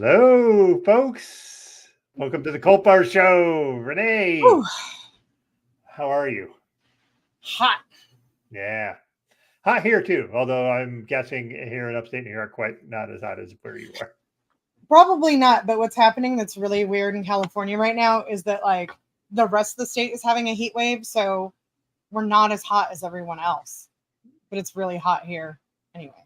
Hello, folks. Welcome to the Cult Bar Show. Renee, Whew, how are you? hot. Yeah. Hot here, too, although I'm guessing here in upstate New York, quite not as hot as where you are. Probably not, but what's happening that's really weird in California right now is that like the rest of the state is having a heat wave, so we're not as hot as everyone else. But it's really hot here anyway.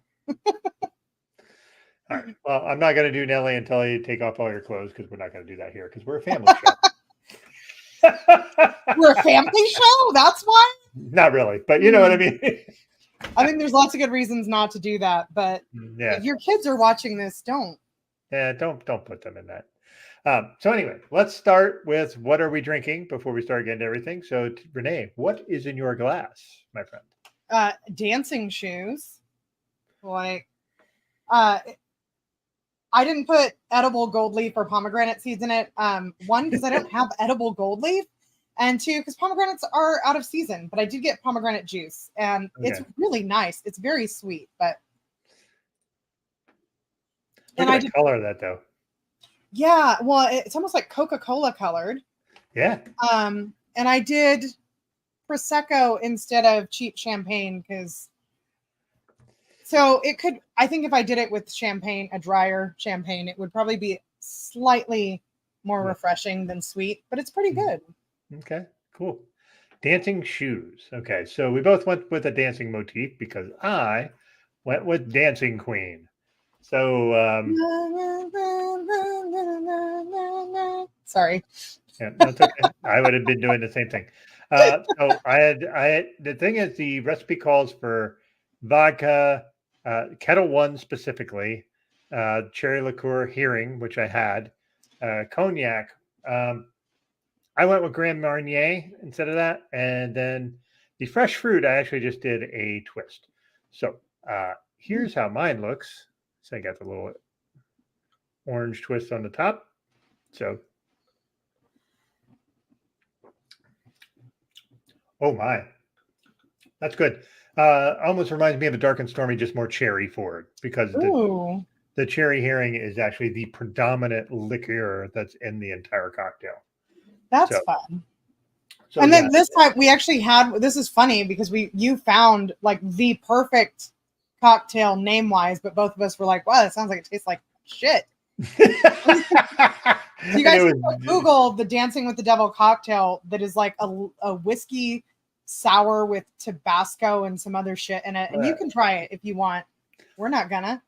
All right. Well, I'm not going to do Nelly until you take off all your clothes because we're not going to do that here because we're a family show. We're a family show, that's why. Not really, but you know what I mean. I think there's lots of good reasons not to do that, but Yeah. if your kids are watching this, don't. Yeah, don't put them in that. So anyway, let's start with what are we drinking before we start getting to everything. So Renee, what is in your glass, my friend? Dancing shoes. Like I didn't put edible gold leaf or pomegranate seeds in it. One, because I don't have edible gold leaf, and two, because pomegranates are out of season. But I did get pomegranate juice, and it's really nice. It's very sweet, but Look at the color of that, though. Yeah, well, it's almost like Coca-Cola colored. Yeah. And I did Prosecco instead of cheap champagne because. So it could, I think if I did it with champagne, a drier champagne, it would probably be slightly more refreshing than sweet, but it's pretty good. Okay, cool. Dancing shoes. Okay, so we both went with a dancing motif because I went with Dancing Queen. So, sorry. Yeah, that's okay. I would have been doing the same thing. So I had, the thing is the recipe calls for vodka, Kettle One specifically, cherry liqueur Hearing, which I had, cognac. I went with Grand Marnier instead of that. And then the fresh fruit, I actually just did a twist. So here's how mine looks. So I got the little orange twist on the top. So, oh my, that's good. Almost reminds me of a Dark and Stormy, just more cherry forward because the cherry Hearing is actually the predominant liqueur that's in the entire cocktail. That's fun. So and then this time we actually had, this is funny because you found like the perfect cocktail name wise, but both of us were like, wow, that sounds like it tastes like shit. So you guys Google the Dancing with the Devil cocktail that is like a whiskey sour with Tabasco and some other shit in it. And you can try it if you want. We're not gonna.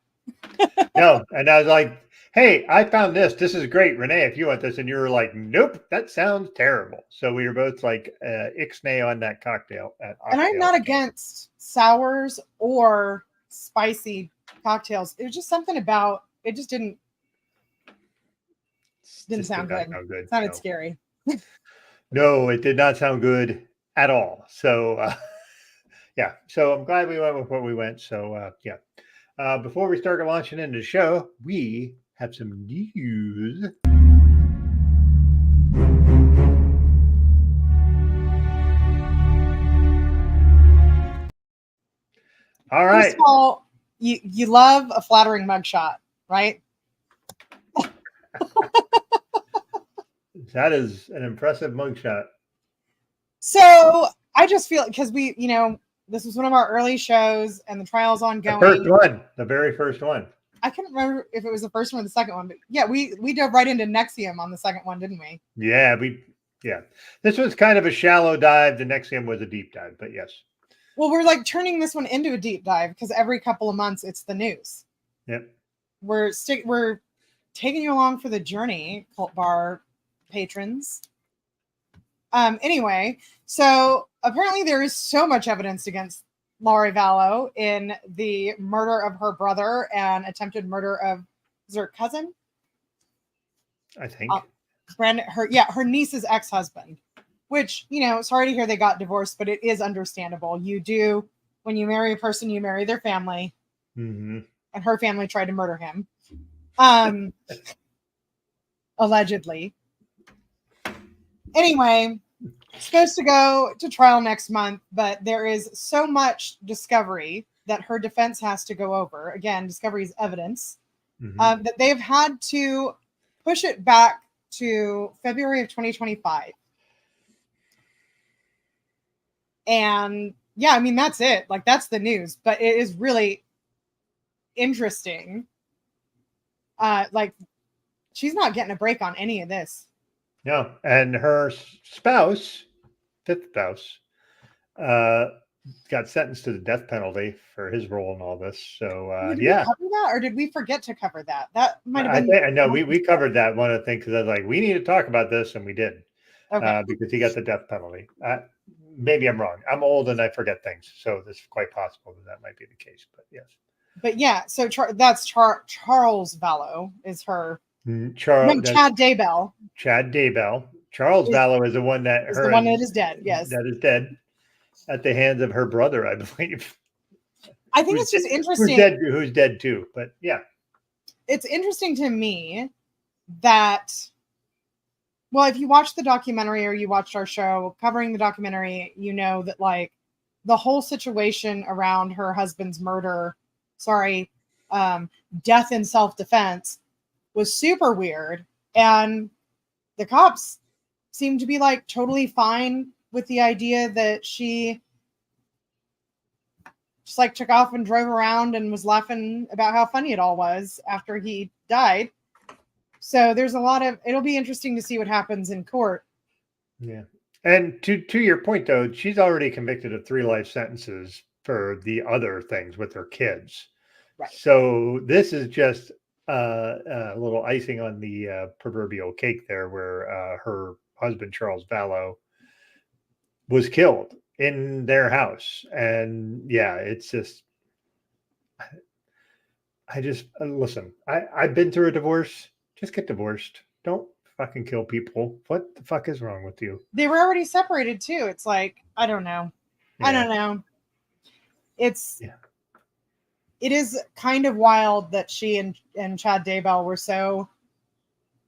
No. And I was like, hey, I found this. This is great, Renee, if you want this. And you were like, nope, that sounds terrible. So we were both like ixnay on that cocktail. And I'm not against sours or spicy cocktails. It was just something about it just didn't sound good. It sounded scary. No, it did not sound good at all. So yeah. So I'm glad we went with what we went. So yeah. Before we start launching into the show, we have some news. All right. First of all, you love a flattering mugshot, right? That is an impressive mugshot. So I just feel because we, this was one of our early shows and the trial's ongoing. The very first one. I can't remember if it was the first one or the second one, but yeah, we dove right into NXIVM on the second one, didn't we? Yeah, this was kind of a shallow dive. The NXIVM was a deep dive, but yes. Well, we're like turning this one into a deep dive because every couple of months it's the news. Yep. We're taking you along for the journey, Cult Bar patrons. Anyway, so apparently there is so much evidence against Lori Vallow in the murder of her brother and attempted murder of her cousin. I think. Her niece's ex-husband, which, sorry to hear they got divorced, but it is understandable. You do, when you marry a person, you marry their family. Mm-hmm. And her family tried to murder him. Allegedly. Anyway, supposed to go to trial next month, but there is so much discovery that her defense has to go over. Again, discovery is evidence. that they've had to push it back to February of 2025. And yeah, I mean, that's it. Like, that's the news, but it is really interesting. Like, she's not getting a break on any of this. No, and her spouse, fifth spouse, got sentenced to the death penalty for his role in all this. So Did yeah, we cover that, or did we forget to cover that? That might have been. I know we covered that one of the things because I was like, we need to talk about this, and we did. Okay. Because he got the death penalty. Maybe I'm wrong. I'm old and I forget things, so it's quite possible that might be the case. But yes. But yeah, so that's Charles Vallow is her. Chad Daybell. Chad Daybell. Charles Vallow is the one that is the one that is dead. Yes, that is dead at the hands of her brother, I believe. I think it's just interesting. Who's dead too? But yeah, it's interesting to me that. Well, if you watched the documentary or you watched our show covering the documentary, you know that like the whole situation around her husband's murder, death in self-defense was super weird. And the cops seemed to be like totally fine with the idea that she just like took off and drove around and was laughing about how funny it all was after he died. So there's a lot of, it'll be interesting to see what happens in court. Yeah. And to your point, though, she's already convicted of 3 life sentences for the other things with her kids. Right. So this is just a little icing on the proverbial cake there, where her husband, Charles Vallow, was killed in their house. And yeah, it's just, I just, listen, I've been through a divorce. Just get divorced. Don't fucking kill people. What the fuck is wrong with you? They were already separated too. It's like, I don't know. Yeah. I don't know. It is kind of wild that she and Chad Daybell were so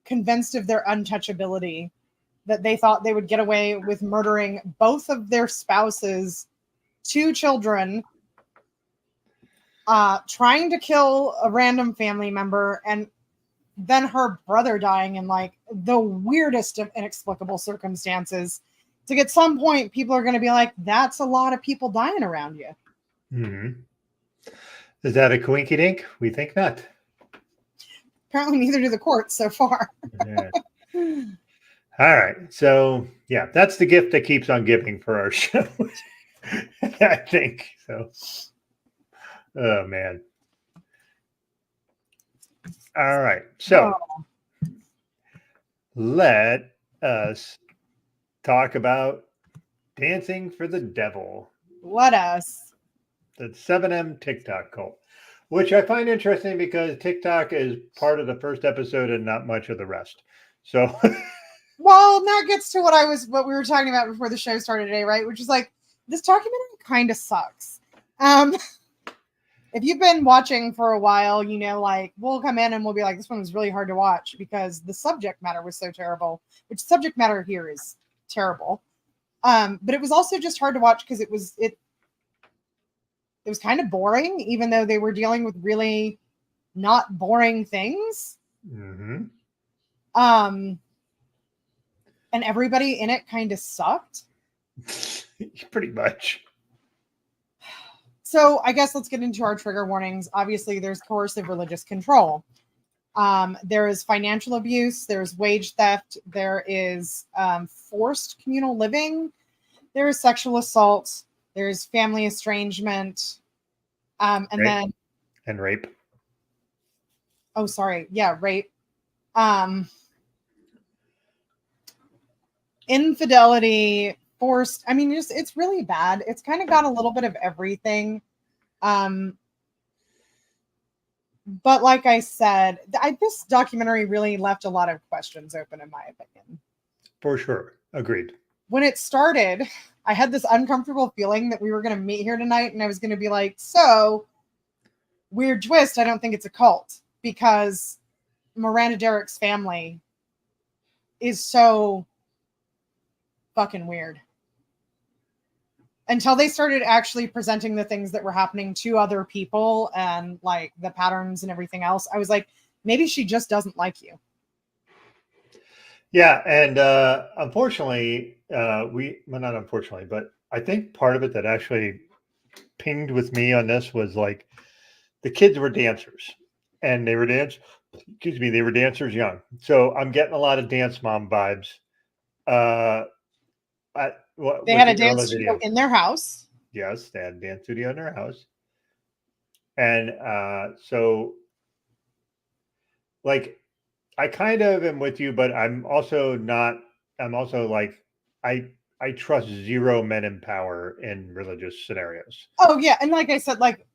convinced of their untouchability that they thought they would get away with murdering both of their spouses, 2 children, trying to kill a random family member, and then her brother dying in like the weirdest of inexplicable circumstances. To get some point, people are going to be like, that's a lot of people dying around you. Mm-hmm. Is that a coinky dink? We think not. Apparently neither do the courts so far. Yeah. All right. So yeah, that's the gift that keeps on giving for our show. I think so. Oh man. All right. So let us talk about Dancing for the Devil. Let us. The 7M TikTok cult, which I find interesting because TikTok is part of the first episode and not much of the rest. So well, that gets to what we were talking about before the show started today, right? Which is like, this documentary kind of sucks. If you've been watching for a while, you know, like we'll come in and we'll be like, this one was really hard to watch because the subject matter was so terrible, which subject matter here is terrible. But it was also just hard to watch because it was kind of boring, even though they were dealing with really not boring things. Mm-hmm. And everybody in it kind of sucked. Pretty much. So I guess let's get into our trigger warnings. Obviously, there's coercive religious control. There is financial abuse. There's wage theft. There is forced communal living. There is sexual assault. There's family estrangement. And rape. then... And rape. Oh, sorry. Yeah, rape. Infidelity, forced. I mean, it's really bad. It's kind of got a little bit of everything. But like I said, this documentary really left a lot of questions open, in my opinion. For sure. Agreed. When it started, I had this uncomfortable feeling that we were going to meet here tonight, and I was going to be like, so, weird twist, I don't think it's a cult, because Miranda Derrick's family is so fucking weird. until they started actually presenting the things that were happening to other people and like the patterns and everything else, I was like, maybe she just doesn't like you. Yeah, and unfortunately, well, not unfortunately, but I think part of it that actually pinged with me on this was like the kids were dancers, and they were they were dancers young. So I'm getting a lot of dance mom vibes. They had a dance studio in their house. Yes, they had a dance studio in their house, and so like I kind of am with you, but I'm also not. I'm also like I trust zero men in power in religious scenarios. Oh yeah, and like I said, like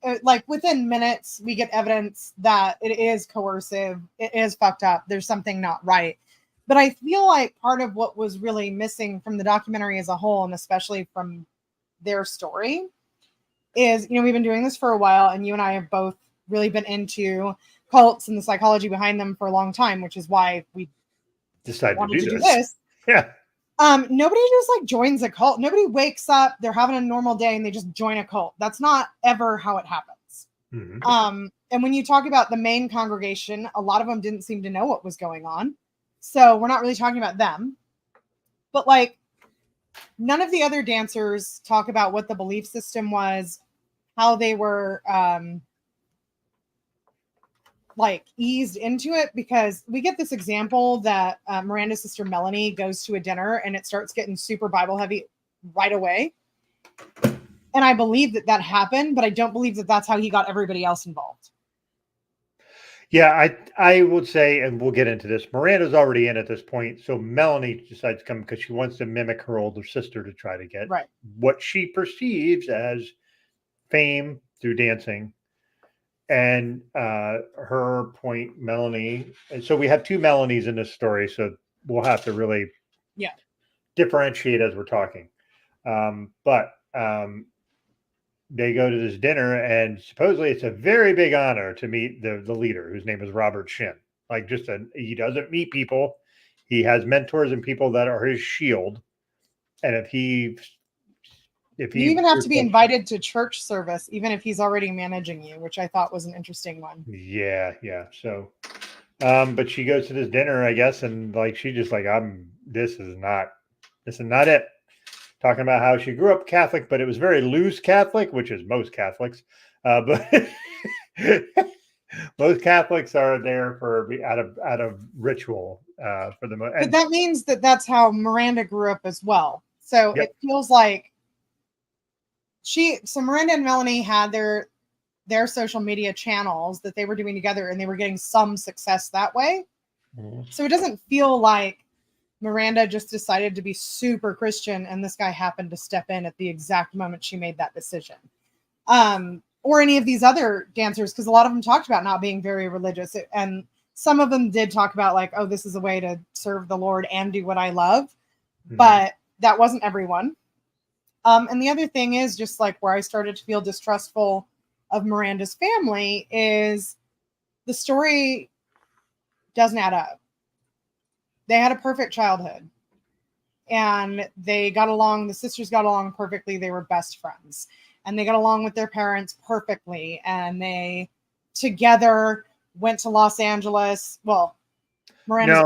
within minutes we get evidence that it is coercive, it is fucked up. There's something not right. But I feel like part of what was really missing from the documentary as a whole, and especially from their story, is, you know, we've been doing this for a while, and you and I have both really been into cults and the psychology behind them for a long time, which is why we decided wanted to do this. Yeah. Nobody just like joins a cult. Nobody wakes up, they're having a normal day, and they just join a cult. That's not ever how it happens. Mm-hmm. And when you talk about the main congregation, a lot of them didn't seem to know what was going on. So we're not really talking about them. But like, none of the other dancers talk about what the belief system was, how they were like eased into it, because we get this example that Miranda's sister Melanie goes to a dinner and it starts getting super Bible heavy right away. And I believe that that happened, but I don't believe that that's how he got everybody else involved. Yeah, I would say, and we'll get into this, Miranda's already in at this point. So Melanie decides to come because she wants to mimic her older sister to try to get what she perceives as fame through dancing. And her point, Melanie. And so we have two Melanies in this story. So we'll have to really differentiate as we're talking. But they go to this dinner, and supposedly it's a very big honor to meet the leader, whose name is Robert Shin. Like, he doesn't meet people. He has mentors and people that are his shield. And if you even have to be invited to church service, even if he's already managing you, which I thought was an interesting one. Yeah. So, but she goes to this dinner, I guess, and like she's just like, this is not it. Talking about how she grew up Catholic, but it was very loose Catholic, which is most Catholics. But most Catholics are there for out of ritual for the most. But that means that that's how Miranda grew up as well. So it feels like so Miranda and Melanie had their social media channels that they were doing together, and they were getting some success that way. Mm-hmm. So it doesn't feel like Miranda just decided to be super Christian and this guy happened to step in at the exact moment she made that decision. Or any of these other dancers, because a lot of them talked about not being very religious. And some of them did talk about like, oh, this is a way to serve the Lord and do what I love. Mm-hmm. But that wasn't everyone. And the other thing is just like where I started to feel distrustful of Miranda's family is the story doesn't add up. They had a perfect childhood and they got along. The sisters got along perfectly. They were best friends and they got along with their parents perfectly. And they together went to Los Angeles. Well, Miranda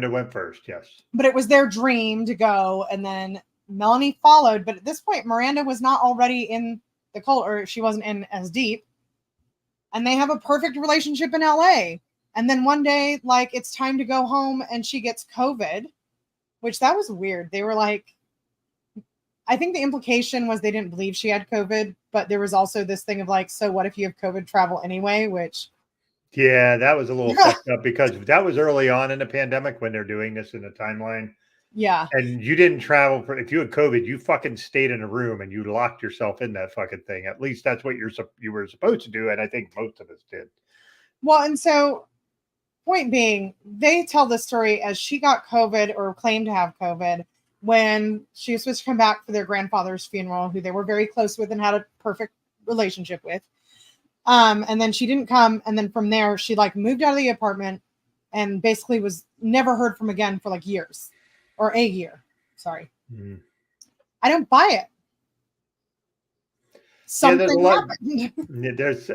went first. Yes. But it was their dream to go. And then Melanie followed. But at this point, Miranda was not already in the cult, or she wasn't in as deep. And they have a perfect relationship in LA. And then one day, like, it's time to go home and she gets COVID, which that was weird. They were like, I think the implication was they didn't believe she had COVID, but there was also this thing of like, so what if you have COVID, travel anyway, which. Yeah, that was a little fucked up because that was early on in the pandemic when they're doing this in the timeline. Yeah. And you didn't travel if you had COVID, you fucking stayed in a room and you locked yourself in that fucking thing. At least that's what you were supposed to do. And I think most of us did. Well, and so point being, they tell the story as she got COVID or claimed to have COVID when she was supposed to come back for their grandfather's funeral, who they were very close with and had a perfect relationship with. And then she didn't come. And then from there, she like moved out of the apartment and basically was never heard from again for like years or a year. Sorry. Mm-hmm. I don't buy it. Something happened. There's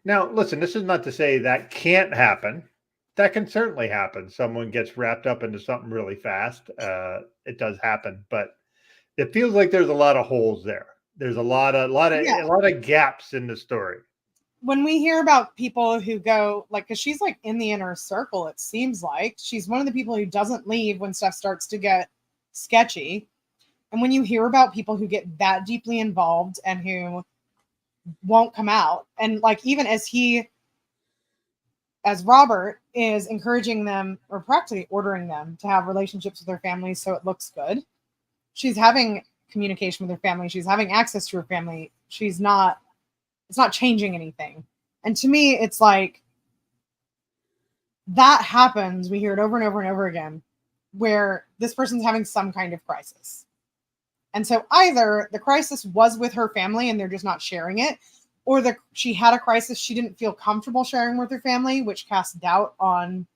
now, listen, this is not to say that can't happen. That can certainly happen. Someone gets wrapped up into something really fast. It does happen, but it feels like there's a lot of holes there. There's a lot of gaps in the story. When we hear about people who go, like, because she's like in the inner circle, it seems like she's one of the people who doesn't leave when stuff starts to get sketchy. And when you hear about people who get that deeply involved and who won't come out, and like even as Robert is encouraging them or practically ordering them to have relationships with their families so it looks good, she's having communication with her family. She's having access to her family. It's not changing anything. And to me, it's like that happens. We hear it over and over and over again, where this person's having some kind of crisis. And so either the crisis was with her family and they're just not sharing it, or she had a crisis she didn't feel comfortable sharing with her family, which casts doubt on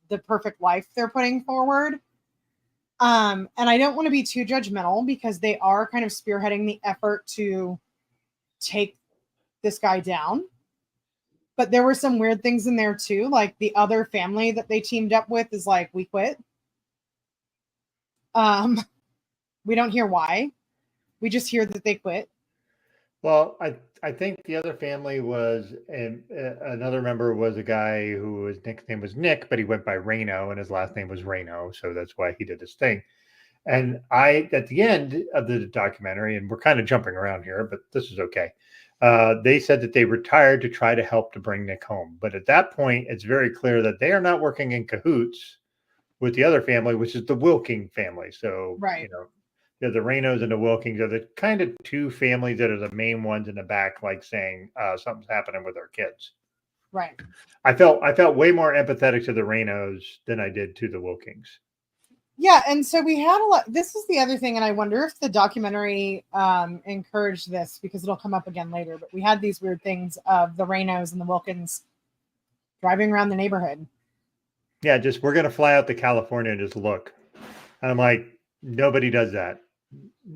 the perfect life they're putting forward. And I don't want to be too judgmental because they are kind of spearheading the effort to take this guy down. But there were some weird things in there too. Like the other family that they teamed up with is like, we quit. We don't hear why. We just hear that they quit. Well, I think the other family was, and another member was a guy who his nickname was Nick, but he went by Reno, and his last name was Reno, so that's why he did this thing. And at the end of the documentary, and we're kind of jumping around here, but this is okay. They said that they retired to try to help to bring Nick home, but at that point, it's very clear that they are not working in cahoots with the other family, which is the Wilking family. So, right. The Renos and the Wilkings are the kind of two families that are the main ones in the back, like saying something's happening with our kids. Right. I felt way more empathetic to the Renos than I did to the Wilkings. Yeah, and so we had a lot. This is the other thing, and I wonder if the documentary encouraged this because it'll come up again later. But we had these weird things of the Renos and the Wilkins driving around the neighborhood. Yeah, we're gonna fly out to California and just look. And I'm like, nobody does that.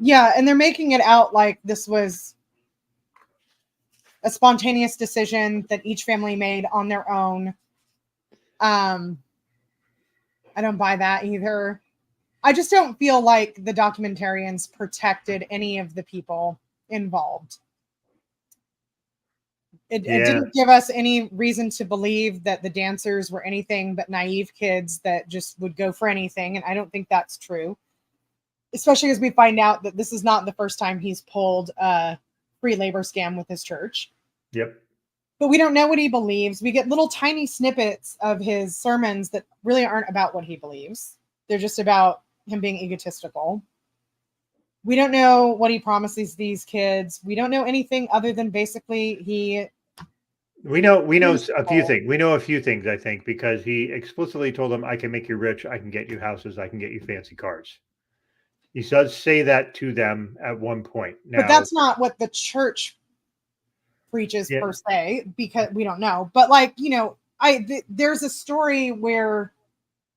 Yeah, and they're making it out like this was a spontaneous decision that each family made on their own. I don't buy that either. I just don't feel like the documentarians protected any of the people involved. It didn't give us any reason to believe that the dancers were anything but naive kids that just would go for anything. And I don't think that's true. Especially as we find out that this is not the first time he's pulled a free labor scam with his church. Yep. But we don't know what he believes. We get little tiny snippets of his sermons that really aren't about what he believes. They're just about him being egotistical. We don't know what he promises these kids. We don't know anything other than basically we know a few things. We know a few things, I think, because he explicitly told them, I can make you rich. I can get you houses. I can get you fancy cars. He does say that to them at one point. Now, but that's not what the church preaches per se, because we don't know. But like, there's a story where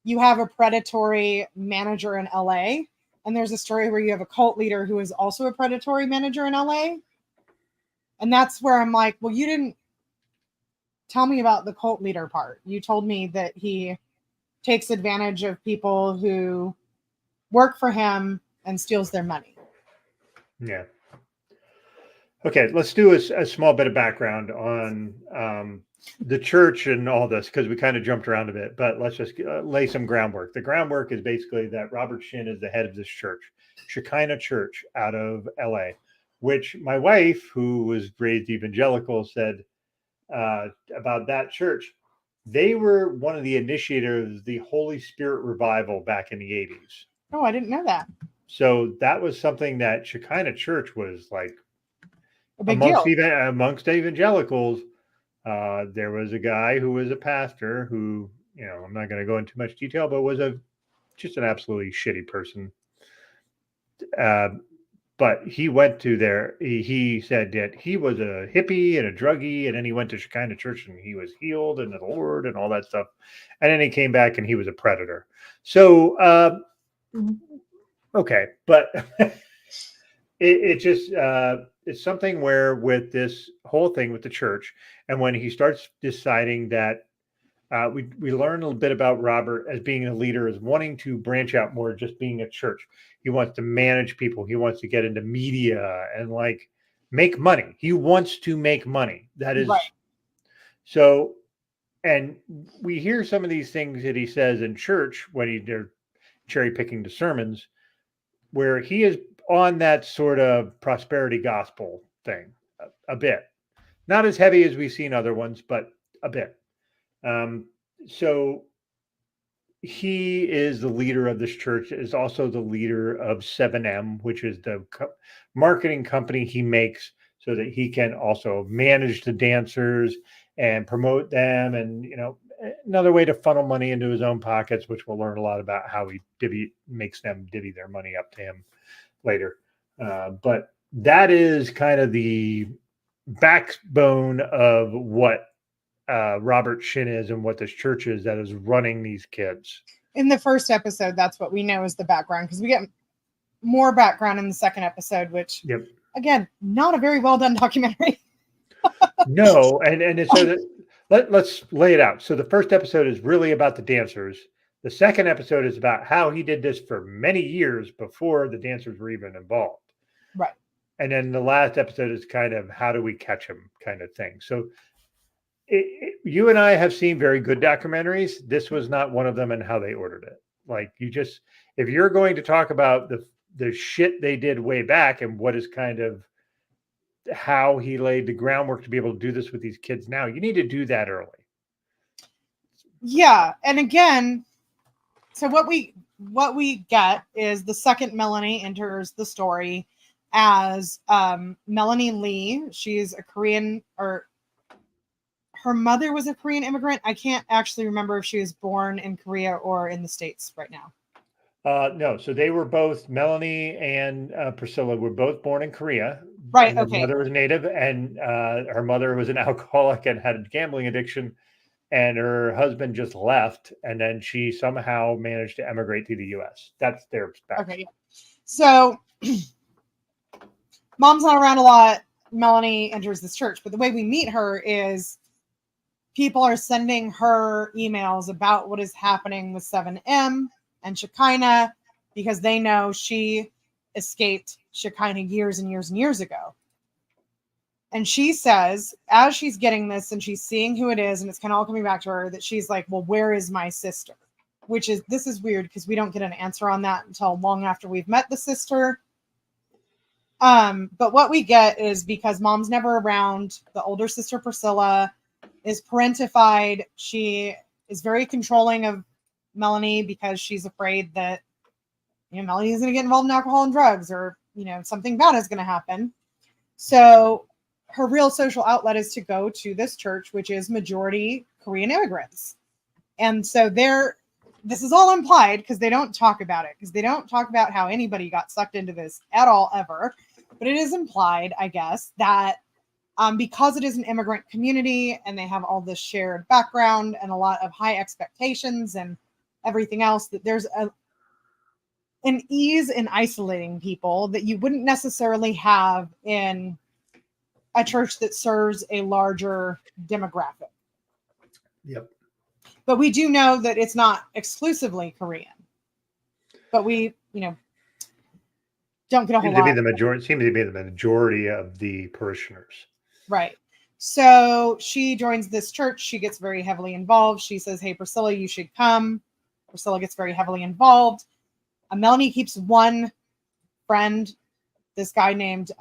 you have a predatory manager in LA, and there's a story where you have a cult leader who is also a predatory manager in LA. And that's where I'm like, well, you didn't tell me about the cult leader part. You told me that he takes advantage of people who work for him and steals their money. Yeah. Okay, let's do a small bit of background on the church and all this, because we kind of jumped around a bit, but let's just lay some groundwork. The groundwork is basically that Robert Shin is the head of this church, Shekinah Church out of LA, which my wife, who was raised evangelical, said about that church. They were one of the initiators of the Holy Spirit revival back in the 80s. Oh, I didn't know that. So that was something that Shekinah Church was like a big deal. Amongst evangelicals. There was a guy who was a pastor who, I'm not going to go into much detail, but was just an absolutely shitty person. But he went to there. He said that he was a hippie and a druggie, and then he went to Shekinah Church and he was healed in the Lord and all that stuff. And then he came back and he was a predator. So Okay, but it just it's something where with this whole thing with the church, and when he starts deciding that we learn a little bit about Robert as being a leader, as wanting to branch out more, just being a church. He wants to manage people. He wants to get into media and like make money. He wants to make money. That is Right. so. And we hear some of these things that he says in church when they're cherry picking the sermons, where he is on that sort of prosperity gospel thing a bit. Not as heavy as we've seen other ones, but a bit. Um, so he is the leader of this church, is also the leader of 7M, which is the marketing company he makes so that he can also manage the dancers and promote them. And, another way to funnel money into his own pockets, which we'll learn a lot about how he makes them divvy their money up to him later. But that is kind of the backbone of what Robert Shin is and what this church is that is running these kids. In the first episode, that's what we know is the background, because we get more background in the second episode, which, again, not a very well done documentary. No, and so that, let's lay it out. So the first episode is really about the dancers. The second episode is about how he did this for many years before the dancers were even involved. Right. And then the last episode is kind of how do we catch him kind of thing. So you and I have seen very good documentaries. This was not one of them, and how they ordered it. Like, if you're going to talk about the shit they did way back and what is kind of how he laid the groundwork to be able to do this with these kids now, you need to do that early. Yeah. And again, so what we get is the second Melanie enters the story as Melanie Lee. She's a Korean, or her mother was a Korean immigrant. I can't actually remember if she was born in Korea or in the States right now. No, so they were both, Melanie and Priscilla were both born in Korea. Right. Her Okay. mother was native, and her mother was an alcoholic and had a gambling addiction, and her husband just left, and then she somehow managed to emigrate to the U.S. That's their background. Okay. So mom's not around a lot. Melanie enters this church, but the way we meet her is people are sending her emails about what is happening with 7M and Shekinah, because they know she escaped Shekinah years and years and years ago. And she says, as she's getting this and she's seeing who it is, and it's kind of all coming back to her, that she's like, well, where is my sister? This is weird because we don't get an answer on that until long after we've met the sister. But what we get is, because mom's never around, the older sister Priscilla is parentified. She is very controlling of Melanie because she's afraid that, Melanie is going to get involved in alcohol and drugs, or, something bad is going to happen. So her real social outlet is to go to this church, which is majority Korean immigrants. And so this is all implied because they don't talk about it, because they don't talk about how anybody got sucked into this at all, ever. But it is implied, I guess, that because it is an immigrant community and they have all this shared background and a lot of high expectations and everything else, that there's an ease in isolating people that you wouldn't necessarily have in a church that serves a larger demographic. Yep. But we do know that it's not exclusively Korean. But we, don't get a whole lot. Seems to be the majority of the parishioners. Right. So she joins this church. She gets very heavily involved. She says, hey, Priscilla, you should come. Priscilla gets very heavily involved. Melanie keeps one friend, this guy named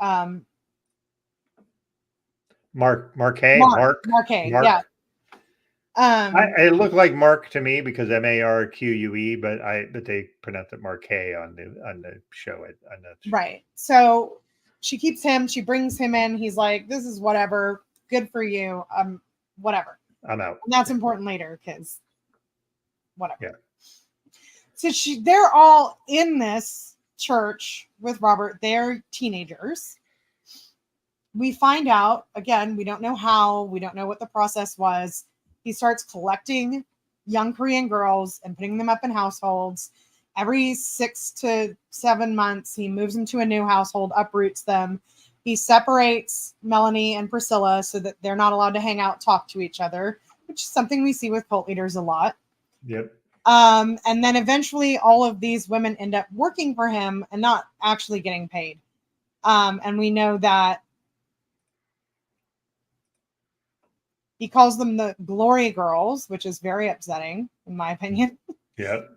Mark, yeah. It looked like Mark to me because Marque, but they pronounce it Marque on the show. Right. So she keeps him. She brings him in. He's like, "This is whatever. Good for you. Whatever. I'm out." And that's important later because whatever. Yeah. So they're all in this church with Robert. They're teenagers. We find out, again, we don't know how. We don't know what the process was. He starts collecting young Korean girls and putting them up in households. every 6 to 7 months, he moves them to a new household, uproots them. He separates Melanie and Priscilla so that they're not allowed to hang out, talk to each other, which is something we see with cult leaders a lot. Yep. And then eventually all of these women end up working for him and not actually getting paid. And we know that he calls them the glory girls, which is very upsetting, in my opinion. Yep.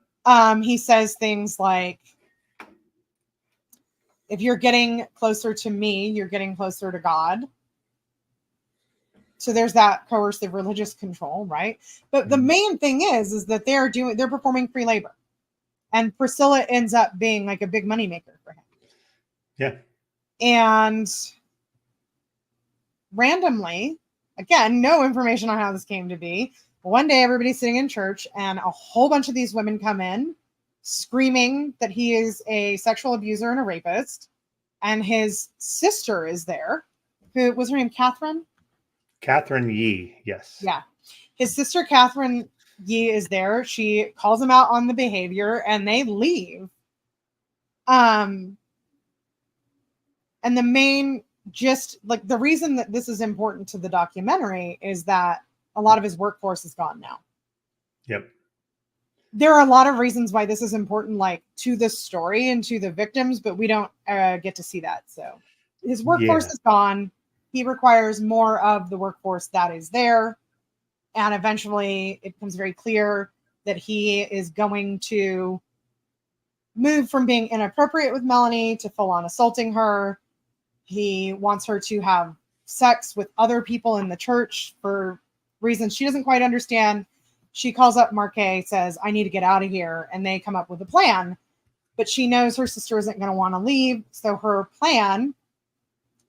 He says things like, if you're getting closer to me, you're getting closer to God. So there's that coercive religious control, right? But the main thing is that they're performing free labor. And Priscilla ends up being like a big moneymaker for him. Yeah. And randomly, again, no information on how this came to be. One day, everybody's sitting in church, and a whole bunch of these women come in screaming that he is a sexual abuser and a rapist. And his sister is there. Who was her name? Catherine? Catherine Yee. Yes. Yeah. His sister, Catherine Yee, is there. She calls him out on the behavior, and they leave. And the main the reason that this is important to the documentary is that a lot of his workforce is gone now. Yep. There are a lot of reasons why this is important, like to the story and to the victims, but we don't get to see that. So his workforce is gone. He requires more of the workforce that is there. And eventually it becomes very clear that he is going to move from being inappropriate with Melanie to full on assaulting her. He wants her to have sex with other people in the church for reasons she doesn't quite understand. She calls up Marquet, says, I need to get out of here. And they come up with a plan. But she knows her sister isn't going to want to leave. So her plan,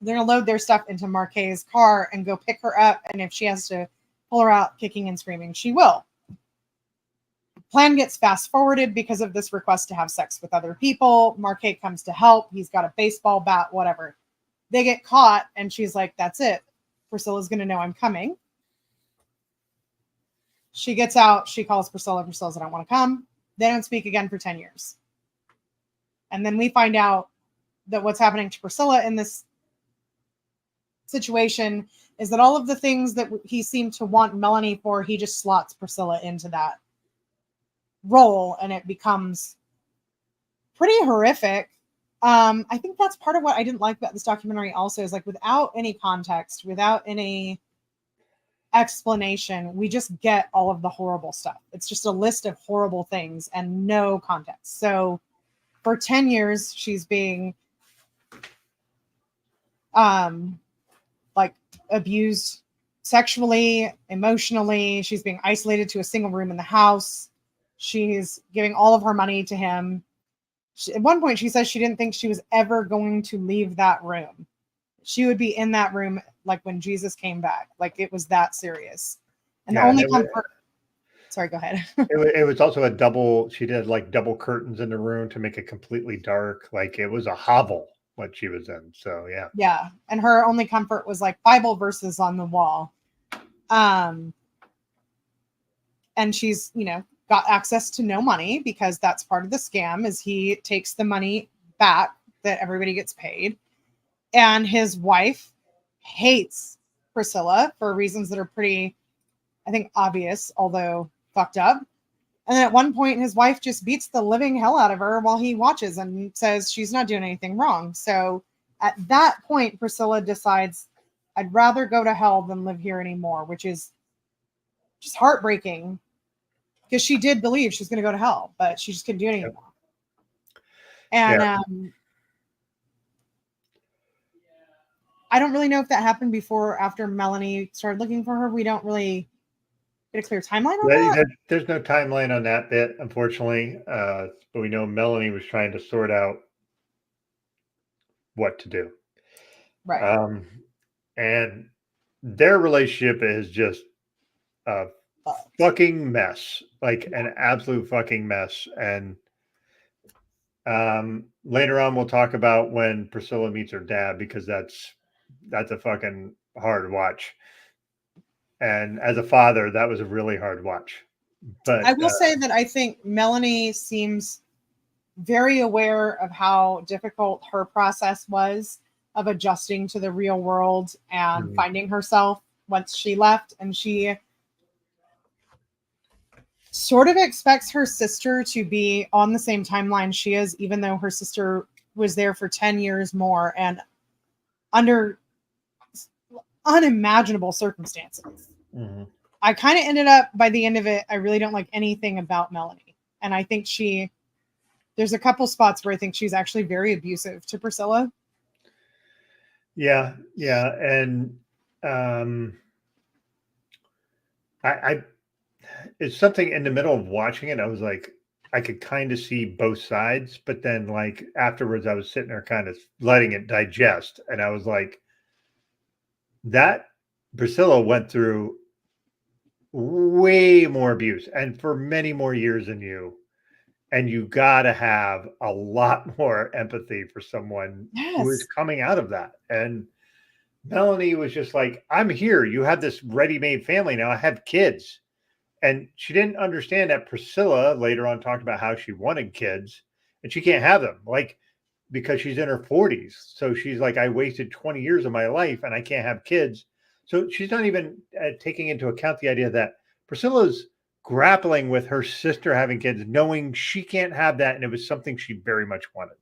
they're going to load their stuff into Marquet's car and go pick her up. And if she has to pull her out kicking and screaming, she will. Plan gets fast forwarded because of this request to have sex with other people. Marquet comes to help. He's got a baseball bat, whatever. They get caught, and she's like, that's it. Priscilla's going to know I'm coming. She gets out. She calls Priscilla. Priscilla says, I don't want to come. They don't speak again for 10 years. And then we find out that what's happening to Priscilla in this situation is that all of the things that he seemed to want Melanie for, he just slots Priscilla into that role, and it becomes pretty horrific. I think that's part of what I didn't like about this documentary also, is like without any context, without any explanation, we just get all of the horrible stuff. It's just a list of horrible things and no context. So for 10 years, she's being like abused sexually, emotionally. She's being isolated to a single room in the house. She's giving all of her money to him. At one point, she says she didn't think she was ever going to leave that room. She would be in that room like when Jesus came back. Like it was that serious. And the only comfort. Sorry, go ahead. It was also a double. She did like double curtains in the room to make it completely dark. Like it was a hovel what she was in. So yeah. Yeah, and her only comfort was like Bible verses on the wall. And she's got access to no money because that's part of the scam. Is he takes the money back that everybody gets paid, and his wife hates Priscilla for reasons that are pretty, I think, obvious, although fucked up. And then at one point, his wife just beats the living hell out of her while he watches and says she's not doing anything wrong. So at that point, Priscilla decides, I'd rather go to hell than live here anymore, which is just heartbreaking because she did believe she was going to go to hell, but she just couldn't do it anymore. And I don't really know if that happened before or after Melanie started looking for her. We don't really get a clear timeline on that. There's no timeline on that bit, unfortunately. But we know Melanie was trying to sort out what to do. Right. And their relationship is just a fucking mess, like an absolute fucking mess. And later on, we'll talk about when Priscilla meets her dad, because that's a fucking hard watch. And as a father, that was a really hard watch. But I will say that I think Melanie seems very aware of how difficult her process was of adjusting to the real world and finding herself once she left. And she sort of expects her sister to be on the same timeline she is, even though her sister was there for 10 years more and under unimaginable circumstances. Mm-hmm. I kind of ended up, by the end of it, I really don't like anything about Melanie. And I think there's a couple spots where I think she's actually very abusive to Priscilla. Yeah. And I it's something in the middle of watching it. I was like, I could kind of see both sides, but then like afterwards, I was sitting there kind of letting it digest, and I was like, that Priscilla went through way more abuse and for many more years than you. And you got to have a lot more empathy for someone who is coming out of that. And Melanie was just like, I'm here. You have this ready-made family now. I have kids. And she didn't understand that Priscilla later on talked about how she wanted kids and she can't have them, like, because she's in her 40s. So she's like, I wasted 20 years of my life and I can't have kids. So she's not even taking into account the idea that Priscilla's grappling with her sister having kids, knowing she can't have that. And it was something she very much wanted.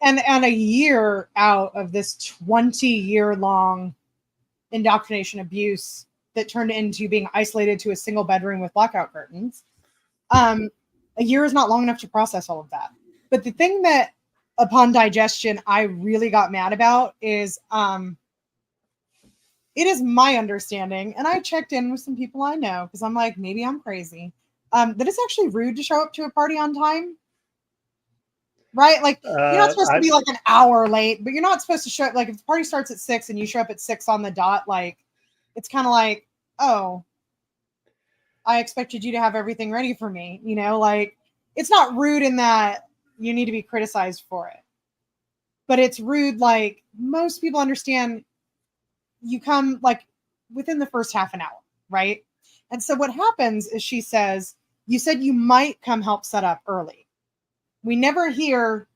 And a year out of this 20-year-long indoctrination abuse that turned into being isolated to a single bedroom with blackout curtains. A year is not long enough to process all of that. But the thing that upon digestion, I really got mad about is it is my understanding, and I checked in with some people I know because I'm like, maybe I'm crazy, that it's actually rude to show up to a party on time. Right? Like, you're not supposed to be like an hour late, but you're not supposed to show up. Like, if the party starts at 6 and you show up at 6 on the dot, like, it's kind of like, oh, I expected you to have everything ready for me. You know, like, it's not rude in that you need to be criticized for it. But it's rude, like, most people understand you come, like, within the first half an hour, right? And so what happens is she says, you said you might come help set up early. We never hear,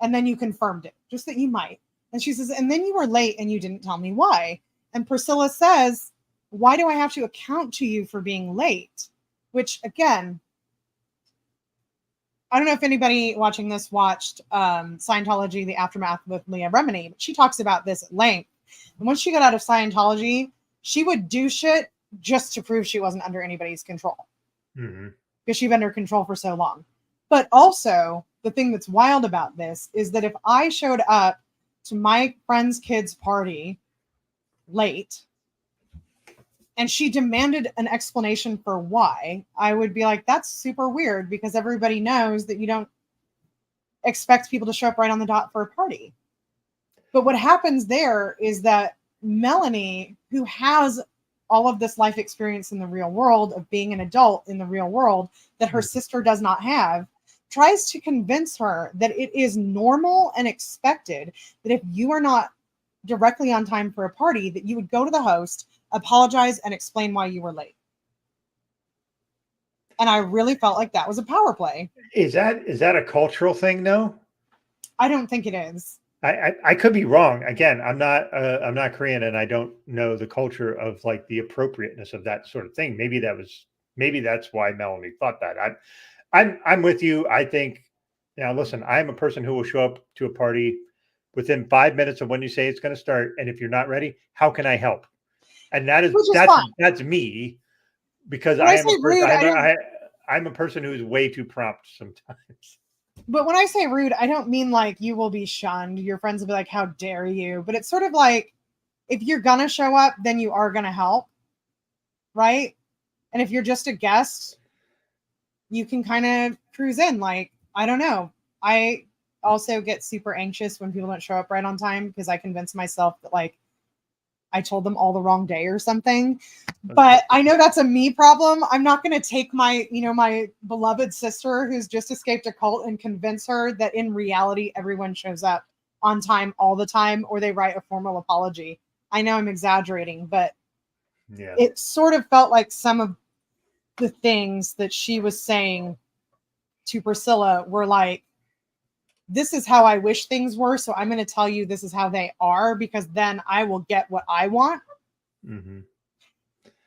and then you confirmed it, just that you might. And she says, and then you were late and you didn't tell me why. And Priscilla says, why do I have to account to you for being late? Which, again, I don't know if anybody watching this watched Scientology, The Aftermath with Leah Remini, but she talks about this at length. And once she got out of Scientology, she would do shit just to prove she wasn't under anybody's control. Mm-hmm. Because she'd been under control for so long. But also, the thing that's wild about this is that if I showed up to my friend's kid's party late and she demanded an explanation for why, I would be like, that's super weird because everybody knows that you don't expect people to show up right on the dot for a party. But what happens there is that Melanie, who has all of this life experience in the real world of being an adult in the real world that her sister does not have, tries to convince her that it is normal and expected that if you are not directly on time for a party, that you would go to the host, apologize, and explain why you were late. And I really felt like that was a power play. Is that a cultural thing, though? I don't think it is. I could be wrong. Again, I'm not Korean, and I don't know the culture of like the appropriateness of that sort of thing. Maybe that's why Melanie thought that. I'm with you. I think now. Listen, I'm a person who will show up to a party within 5 minutes of when you say it's going to start, and if you're not ready, how can I help? And that's me because I'm a person who's way too prompt sometimes. But when I say rude, I don't mean like you will be shunned. Your friends will be like, how dare you? But it's sort of like, if you're going to show up, then you are going to help. Right? And if you're just a guest, you can kind of cruise in. Like, I don't know. I also get super anxious when people don't show up right on time because I convince myself that like I told them all the wrong day or something. But I know that's a me problem. I'm not going to take my beloved sister who's just escaped a cult and convince her that in reality, everyone shows up on time all the time, or they write a formal apology. I know I'm exaggerating, but yeah, it sort of felt like some of the things that she was saying to Priscilla were like, this is how I wish things were. So I'm going to tell you this is how they are, because then I will get what I want. Mm-hmm.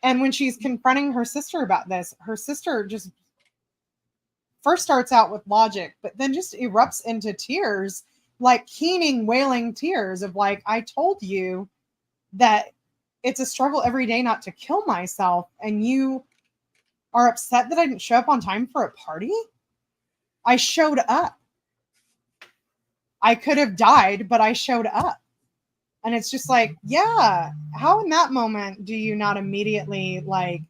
And when she's confronting her sister about this, her sister just first starts out with logic, but then just erupts into tears, like keening, wailing tears of like, I told you that it's a struggle every day not to kill myself. And you are upset that I didn't show up on time for a party. I showed up. I could have died, but I showed up. And it's just like, yeah, how in that moment do you not immediately like,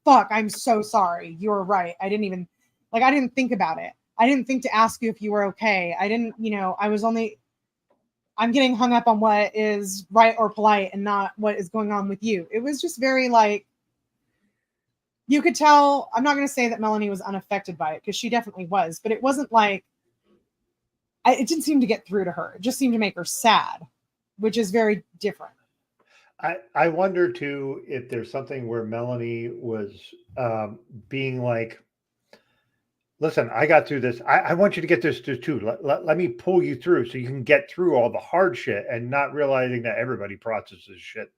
fuck, I'm so sorry. You're right. I didn't think about it. I didn't think to ask you if you were okay. I didn't, I'm getting hung up on what is right or polite and not what is going on with you. It was just very like, you could tell, I'm not going to say that Melanie was unaffected by it, because she definitely was, but it wasn't like, it didn't seem to get through to her. It just seemed to make her sad, which is very different. I wonder too if there's something where Melanie was being like, listen, I got through this. I want you to get this too. Let me pull you through so you can get through all the hard shit, and not realizing that everybody processes shit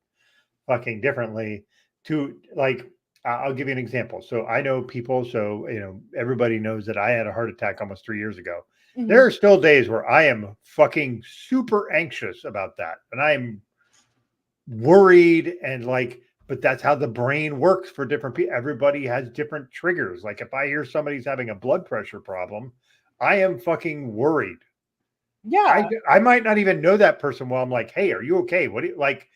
fucking differently. To like, I'll give you an example. So I know people, so, everybody knows that I had a heart attack almost 3 years ago. Mm-hmm. There are still days where I am fucking super anxious about that. And I'm worried and like, but that's how the brain works for different people. Everybody has different triggers. Like if I hear somebody's having a blood pressure problem, I am fucking worried. Yeah. I might not even know that person well. I'm like, hey, are you okay? What do you like?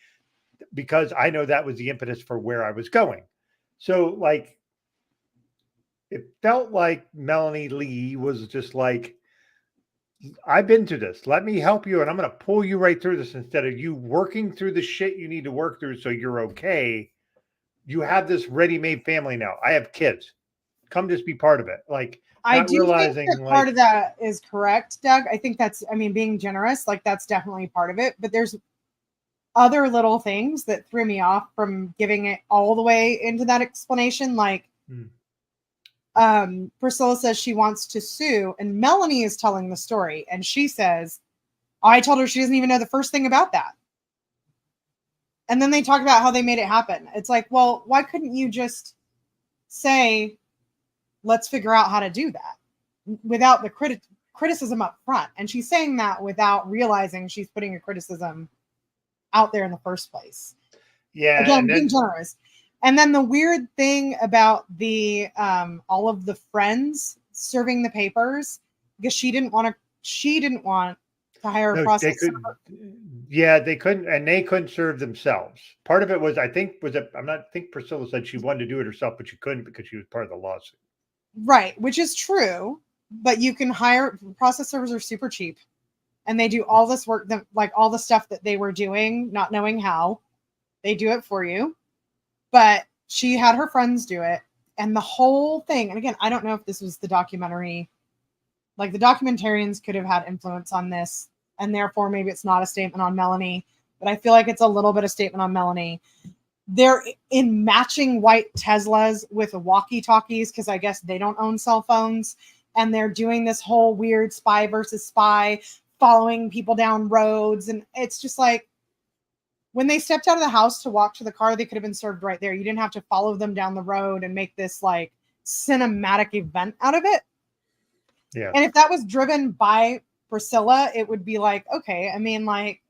Because I know that was the impetus for where I was going. So like, it felt like Melanie Lee was just like, I've been to this. Let me help you. And I'm going to pull you right through this instead of you working through the shit you need to work through so you're okay. You have this ready-made family now. I have kids. Come just be part of it. Like, I do think that like, part of that is correct, Doug. I think that's, being generous, like that's definitely part of it. But there's other little things that threw me off from giving it all the way into that explanation. Like, Priscilla says she wants to sue, and Melanie is telling the story, and she says, I told her she doesn't even know the first thing about that. And then they talk about how they made it happen. It's like, well, why couldn't you just say, let's figure out how to do that without the criticism up front? And she's saying that without realizing she's putting a criticism out there in the first place. Yeah. Again, being generous. And then the weird thing about the all of the friends serving the papers, because she didn't want to hire a process server. Yeah, they couldn't, and they couldn't serve themselves. Part of it was, I think Priscilla said she wanted to do it herself, but she couldn't because she was part of the lawsuit. Right, which is true, but you can hire process servers are super cheap, and they do all this work, that like all the stuff that they were doing, not knowing how, they do it for you. But she had her friends do it, and the whole thing, and again, I don't know if this was the documentary, like the documentarians could have had influence on this, and therefore maybe it's not a statement on Melanie, but I feel like it's a little bit of statement on Melanie. They're in matching white Teslas with walkie-talkies, because I guess they don't own cell phones, and they're doing this whole weird spy versus spy, following people down roads, and it's just like, when they stepped out of the house to walk to the car, they could have been served right there. You didn't have to follow them down the road and make this like cinematic event out of it. Yeah. And if that was driven by Priscilla, it would be like, okay, like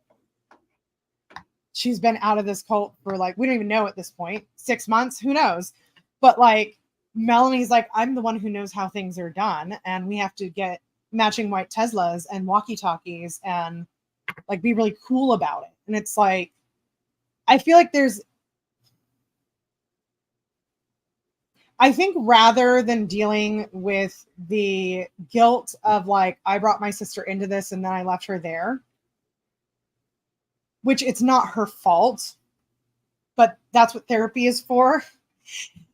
she's been out of this cult for like, we don't even know at this point, 6 months, who knows? But like Melanie's like, I'm the one who knows how things are done, and we have to get matching white Teslas and walkie-talkies and like be really cool about it. And it's like, I feel like I think rather than dealing with the guilt of like, I brought my sister into this and then I left her there, which it's not her fault, but that's what therapy is for.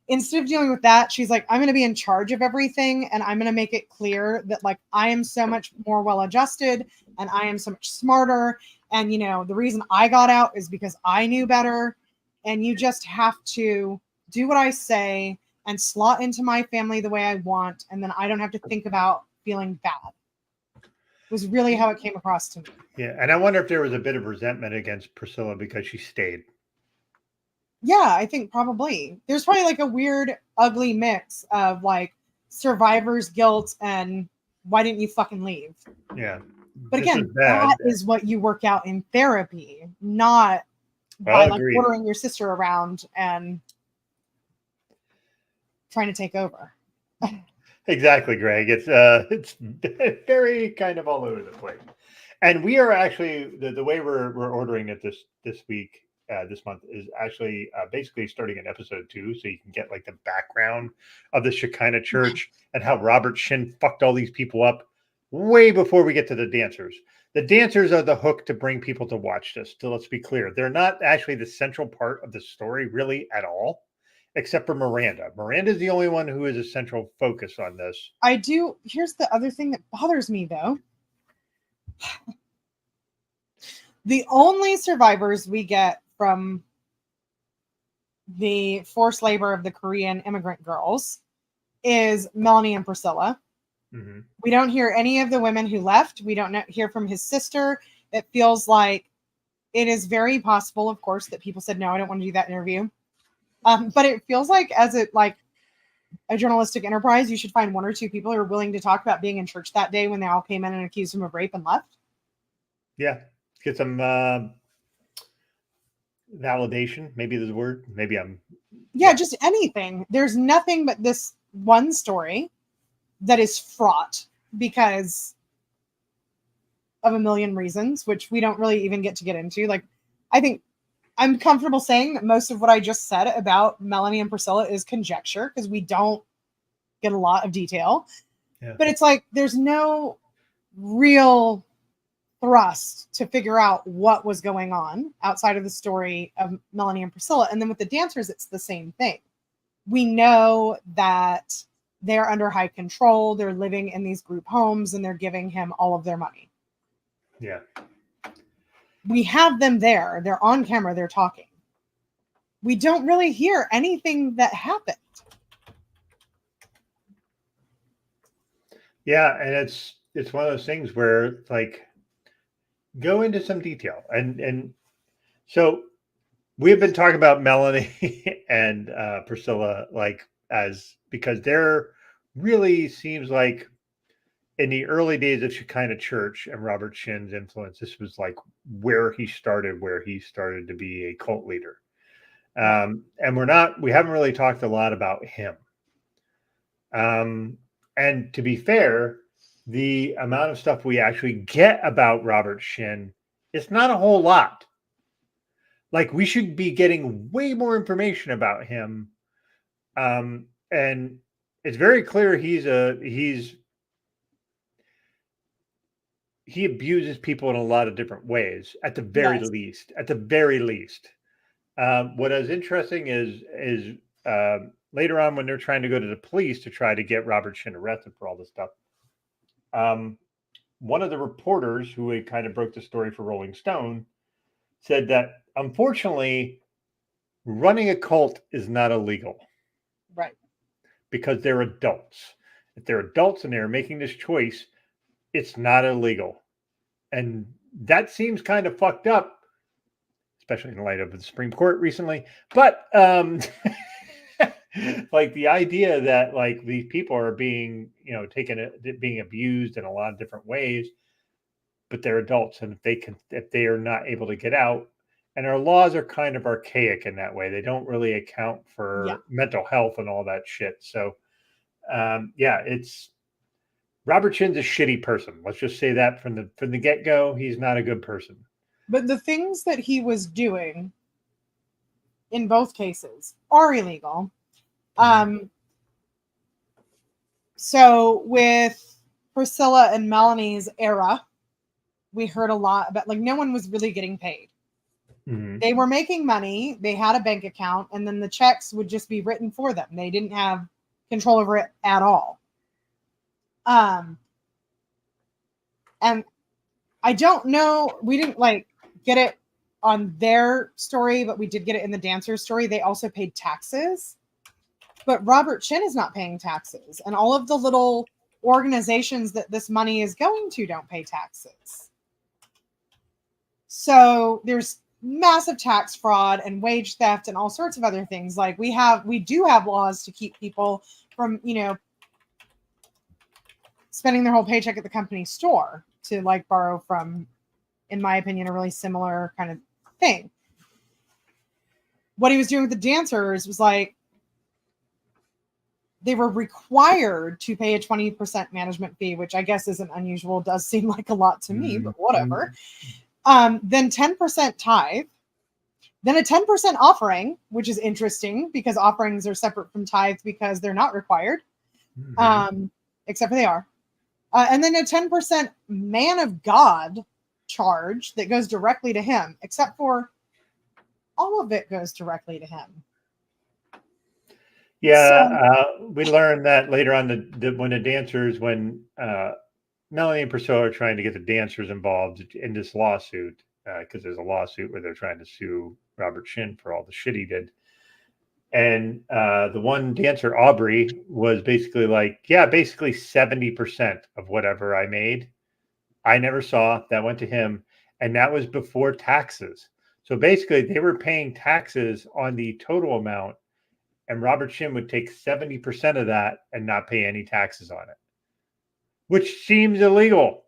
Instead of dealing with that, she's like, I'm going to be in charge of everything, and I'm going to make it clear that like I am so much more well-adjusted and I am so much smarter. And, the reason I got out is because I knew better. And you just have to do what I say and slot into my family the way I want. And then I don't have to think about feeling bad. was really how it came across to me. Yeah, and I wonder if there was a bit of resentment against Priscilla because she stayed. Yeah, I think probably. There's probably like a weird, ugly mix of like survivor's guilt and why didn't you fucking leave? Yeah. But again, that is what you work out in therapy, not by like ordering your sister around and trying to take over. Exactly, Greg. It's very kind of all over the place. And we are actually the way we're ordering it this week, this month is actually basically starting in episode 2, so you can get like the background of the Shekinah Church and how Robert Shin fucked all these people up way before we get to the dancers. The dancers are the hook to bring people to watch this. So let's be clear, they're not actually the central part of the story really at all, except for Miranda. Miranda's the only one who is a central focus on this. Here's the other thing that bothers me though. The only survivors we get from the forced labor of the Korean immigrant girls is Melanie and Priscilla. Mm-hmm. We don't hear any of the women who left. We don't hear from his sister. It feels like it is very possible, of course, that people said, no, I don't want to do that interview. But it feels like as a journalistic enterprise, you should find 1 or 2 people who are willing to talk about being in church that day when they all came in and accused him of rape and left. Yeah. Get some validation. Maybe there's a word. Maybe Yeah, just anything. There's nothing but this one story that is fraught because of a million reasons, which we don't really even get into. Like, I think I'm comfortable saying that most of what I just said about Melanie and Priscilla is conjecture because we don't get a lot of detail. Yeah. But it's like there's no real thrust to figure out what was going on outside of the story of Melanie and Priscilla. And then with the dancers, it's the same thing. We know that they're under high control. They're living in these group homes and they're giving him all of their money. Yeah. We have them there. They're on camera. They're talking. We don't really hear anything that happened. Yeah. And it's one of those things where like, go into some detail. And so we have been talking about Melanie and Priscilla, like because they're really seems like in the early days of Shekinah Church and Robert Shin's influence, this was like where he started to be a cult leader. And we haven't really talked a lot about him. And to be fair, the amount of stuff we actually get about Robert Shin is not a whole lot. Like we should be getting way more information about him. And it's very clear he abuses people in a lot of different ways at the very least. What is interesting is later on when they're trying to go to the police to try to get Robert Shin arrested for all this stuff. One of the reporters who had kind of broke the story for Rolling Stone said that unfortunately running a cult is not illegal. Right. Because they're adults. If they're adults and they're making this choice, it's not illegal. And that seems kind of fucked up, especially in light of the Supreme Court recently. But like the idea that like these people are being, being abused in a lot of different ways, but they're adults, and if they are not able to get out, and our laws are kind of archaic in that way, they don't really account for mental health and all that shit. So, it's Robert Shin's a shitty person. Let's just say that from the get go, he's not a good person. But the things that he was doing in both cases are illegal. So with Priscilla and Melanie's era, we heard a lot about like no one was really getting paid. Mm-hmm. They were making money. They had a bank account, and then the checks would just be written for them. They didn't have control over it at all. And I don't know. We didn't like get it on their story, but we did get it in the dancer's story. They also paid taxes. But Robert Shin is not paying taxes. And all of the little organizations that this money is going to don't pay taxes. So there's massive tax fraud and wage theft and all sorts of other things. Like we do have laws to keep people from, spending their whole paycheck at the company store to like borrow from, in my opinion, a really similar kind of thing. What he was doing with the dancers was like, they were required to pay a 20% management fee, which I guess isn't unusual. Does seem like a lot to me, but whatever. Then 10% tithe, then a 10% offering, which is interesting because offerings are separate from tithe because they're not required, except for they are. And then a 10% man of God charge that goes directly to him, except for all of it goes directly to him. Yeah, we learned that later on when Melanie and Priscilla are trying to get the dancers involved in this lawsuit, because there's a lawsuit where they're trying to sue Robert Shin for all the shit he did. And the one dancer, Aubrey, was basically like, yeah, basically 70% of whatever I made, I never saw. That went to him. And that was before taxes. So basically, they were paying taxes on the total amount. And Robert Shin would take 70% of that and not pay any taxes on it, which seems illegal.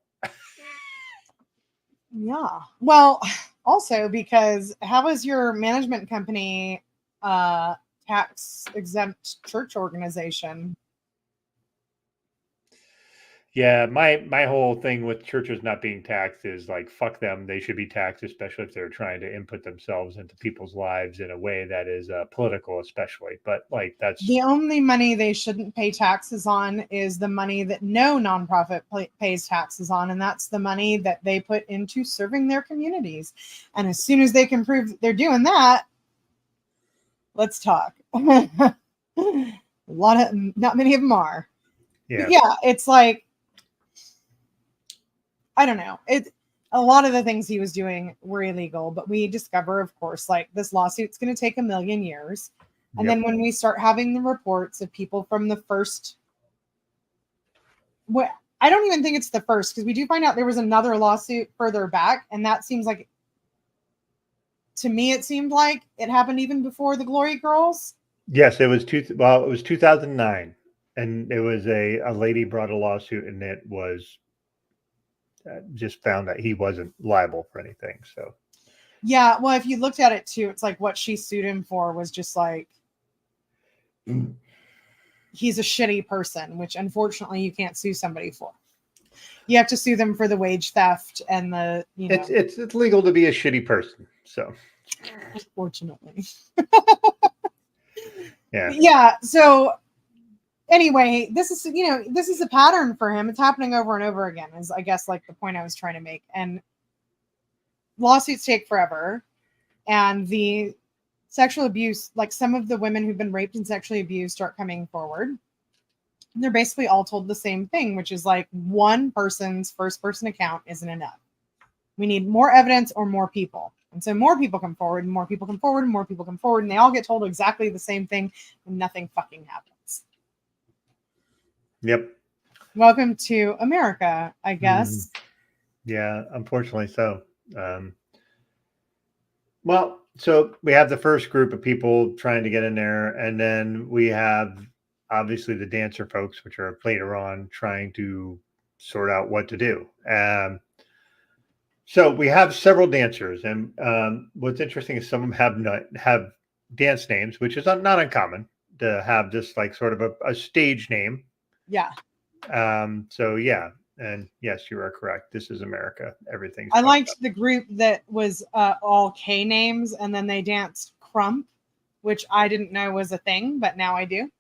Yeah. Well, also because how is your management company tax exempt church organization? Yeah, my whole thing with churches not being taxed is like, fuck them. They should be taxed, especially if they're trying to input themselves into people's lives in a way that is political, especially. But like, that's the only money they shouldn't pay taxes on is the money that no nonprofit pays taxes on, and that's the money that they put into serving their communities. And as soon as they can prove that they're doing that, let's talk. Not many of them are. Yeah. But yeah, it's like, I don't know. A lot of the things he was doing were illegal, but we discover, of course, like this lawsuit's going to take 1,000,000 years. And then when we start having the reports of people from the first, I don't even think it's the first, because we do find out there was another lawsuit further back. And that seems like, to me, it seemed like it happened even before the Glory Girls. Yes, it was it was 2009. And it was a lady brought a lawsuit, and it was just found that he wasn't liable for anything. So yeah, well, if you looked at it too, it's like what she sued him for was just like, he's a shitty person, which unfortunately you can't sue somebody for. You have to sue them for the wage theft and the, it's legal to be a shitty person. So unfortunately. Yeah. So anyway, this is a pattern for him. It's happening over and over again, is I guess like the point I was trying to make. And lawsuits take forever. And the sexual abuse, like some of the women who've been raped and sexually abused start coming forward. And they're basically all told the same thing, which is like one person's first person account isn't enough. We need more evidence or more people. And so more people come forward and more people come forward and more people come forward. And they all get told exactly the same thing and nothing fucking happens. Yep. Welcome to America, I guess. Yeah, unfortunately so. Well, so we have the first group of people trying to get in there, and then we have obviously the dancer folks, which are later on trying to sort out what to do. So we have several dancers, and what's interesting is some of them have dance names, which is not uncommon to have this like sort of a stage name. Yeah. So yeah, and yes, you are correct. This is America. Everything's. I liked the group that was all K names, and then they danced Crump, which I didn't know was a thing, but now I do.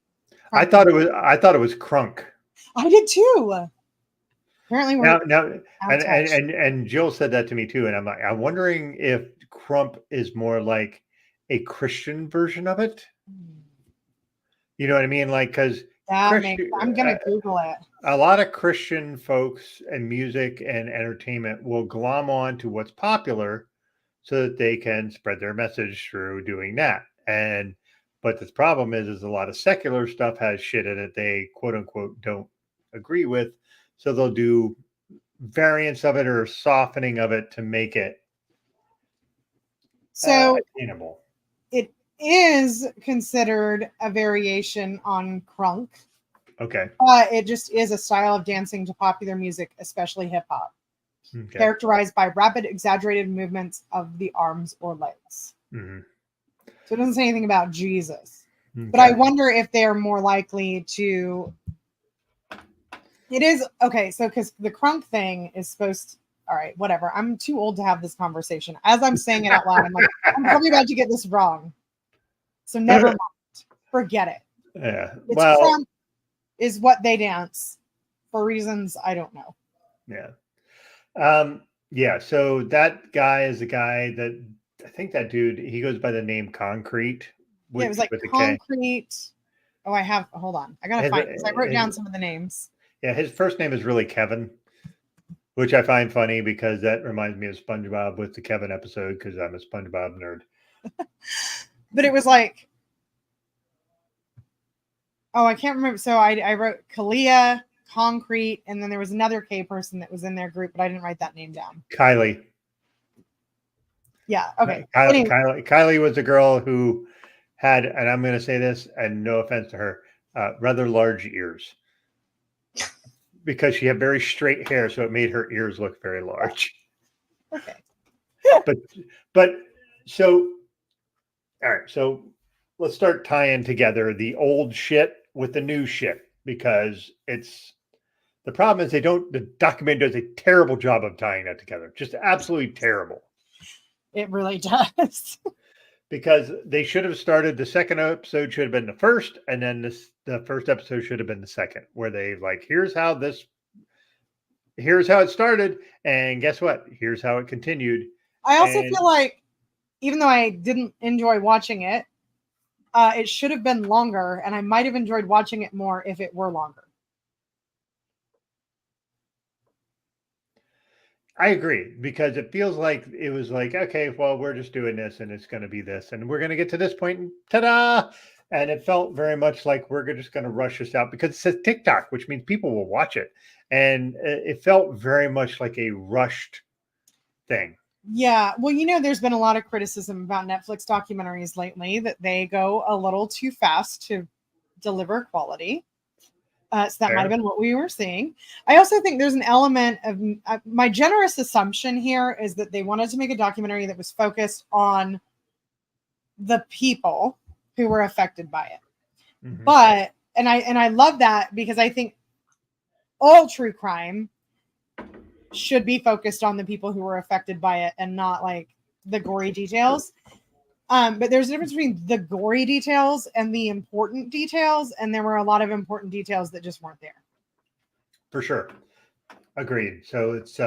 I thought it was Crunk. I did too. Apparently, and Jill said that to me too, and I'm wondering if Crump is more like a Christian version of it. You know what I mean? Like, because I'm gonna Google it. A lot of Christian folks and music and entertainment will glom on to what's popular so that they can spread their message through doing that. But the problem is a lot of secular stuff has shit in it they quote unquote don't agree with. So they'll do variants of it or softening of it to make it attainable. It is considered a variation on crunk. Okay. But it just is a style of dancing to popular music, especially hip hop, characterized by rapid, exaggerated movements of the arms or legs. Mm-hmm. So it doesn't say anything about Jesus. Okay. But I wonder if they're more likely to. It is okay. So because the crunk thing is supposed to. All right, whatever. I'm too old to have this conversation. As I'm saying it out loud, I'm like, I'm probably about to get this wrong. So never mind. Forget it. Yeah. It's crunk is what they dance for reasons I don't know. Yeah. Yeah. So that guy is a guy that I think that dude, he goes by the name Concrete. Yeah, it was like Concrete. Oh, hold on. I gotta find because I wrote down some of the names. Yeah, his first name is really Kevin, which I find funny because that reminds me of SpongeBob with the Kevin episode because I'm a SpongeBob nerd. But it was like, oh, I can't remember. So I wrote Kalia, Concrete, and then there was another K person that was in their group, but I didn't write that name down. Kylie. Yeah. Okay. Kylie was a girl who had, and I'm going to say this, and no offense to her, rather large ears. Because she had very straight hair, so it made her ears look very large. Okay. but so, all right. So let's start tying together the old shit with the new shit because the problem is the document does a terrible job of tying that together. Just absolutely terrible. It really does. Because they should have started, the second episode should have been the first, and then the first episode should have been the second, where they like, here's how it started, and guess what? Here's how it continued. I also feel like, even though I didn't enjoy watching it, it should have been longer, and I might have enjoyed watching it more if it were longer. I agree, because it feels like it was like, okay, well, we're just doing this and it's going to be this and we're going to get to this point and ta-da. And it felt very much like we're just going to rush this out because it says TikTok, which means people will watch it. And it felt very much like a rushed thing. Yeah. Well, there's been a lot of criticism about Netflix documentaries lately that they go a little too fast to deliver quality. So that might have been what we were seeing. I also think there's an element of my generous assumption here is that they wanted to make a documentary that was focused on the people who were affected by it. Mm-hmm. But I love that because I think all true crime should be focused on the people who were affected by it and not like the gory details. But there's a difference between the gory details and the important details. And there were a lot of important details that just weren't there. For sure. Agreed. So it's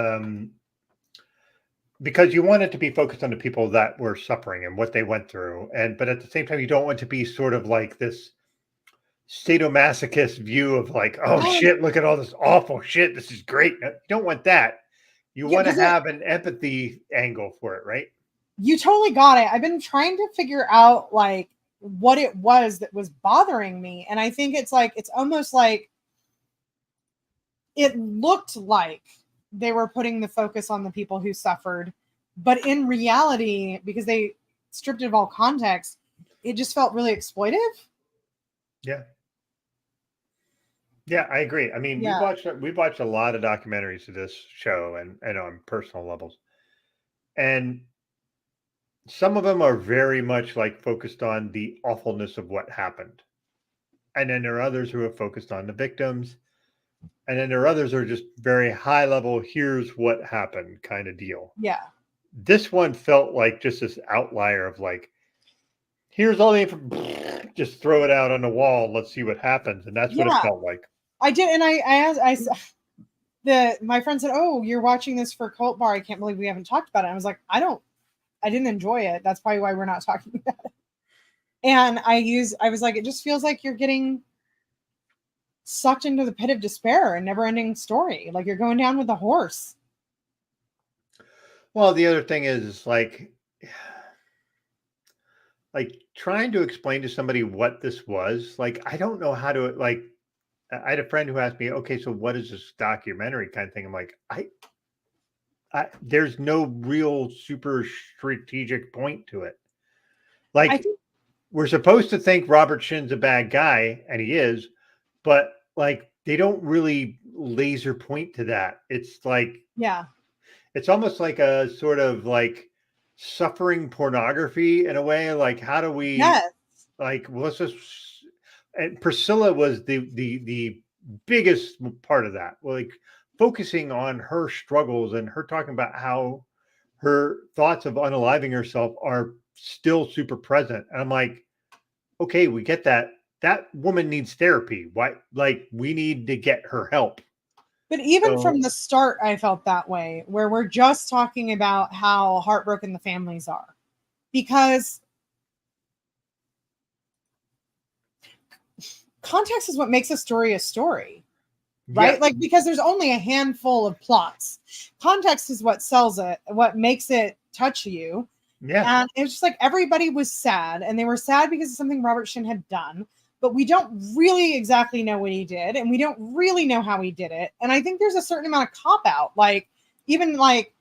because you want it to be focused on the people that were suffering and what they went through. But at the same time, you don't want to be sort of like this sadomasochist view of like, oh shit, look at all this awful shit. This is great. You don't want that. You want to have an empathy angle for it, right? You totally got it. I've been trying to figure out like what it was that was bothering me. And I think it's almost like it looked like they were putting the focus on the people who suffered. But in reality, because they stripped it of all context, it just felt really exploitive. Yeah. Yeah, I agree. I mean, we've watched a lot of documentaries of this show and on personal levels. And some of them are very much like focused on the awfulness of what happened. And then there are others who are focused on the victims. And then there are others who are just very high level, here's what happened kind of deal. Yeah. This one felt like just this outlier of like, here's all the information, just throw it out on the wall. Let's see what happens. And that's what it felt like. I did. And I my friend said, oh, you're watching this for Cult Bar. I can't believe we haven't talked about it. I was like, I didn't enjoy it. That's probably why we're not talking about it. And I was like, it just feels like you're getting sucked into the pit of despair and never ending story. Like you're going down with a horse. Well, the other thing is like trying to explain to somebody what this was. Like, I don't know how to I had a friend who asked me, okay, so what is this documentary kind of thing? I'm like, there's no real super strategic point to it. Like, we're supposed to think Robert Shin's a bad guy, and he is, but like they don't really laser point to that. It's like, yeah, it's almost like a sort of like suffering pornography in a way. Like, how do we yes, like, well, let's just, and Priscilla was the biggest part of that. Like, focusing on her struggles and her talking about how her thoughts of unaliving herself are still super present. And I'm like, okay, we get that. That woman needs therapy. Why? Like, we need to get her help. but even from the start, I felt that way, where we're just talking about how heartbroken the families are, because context is what makes a story, right? Yeah. Like, because there's only a handful of plots. Context is what sells it, what makes it touch you. Yeah. And it's just like everybody was sad, and they were sad because of something Robert Shin had done, but we don't really exactly know what he did, and we don't really know how he did it. And I think there's a certain amount of cop out, like even like,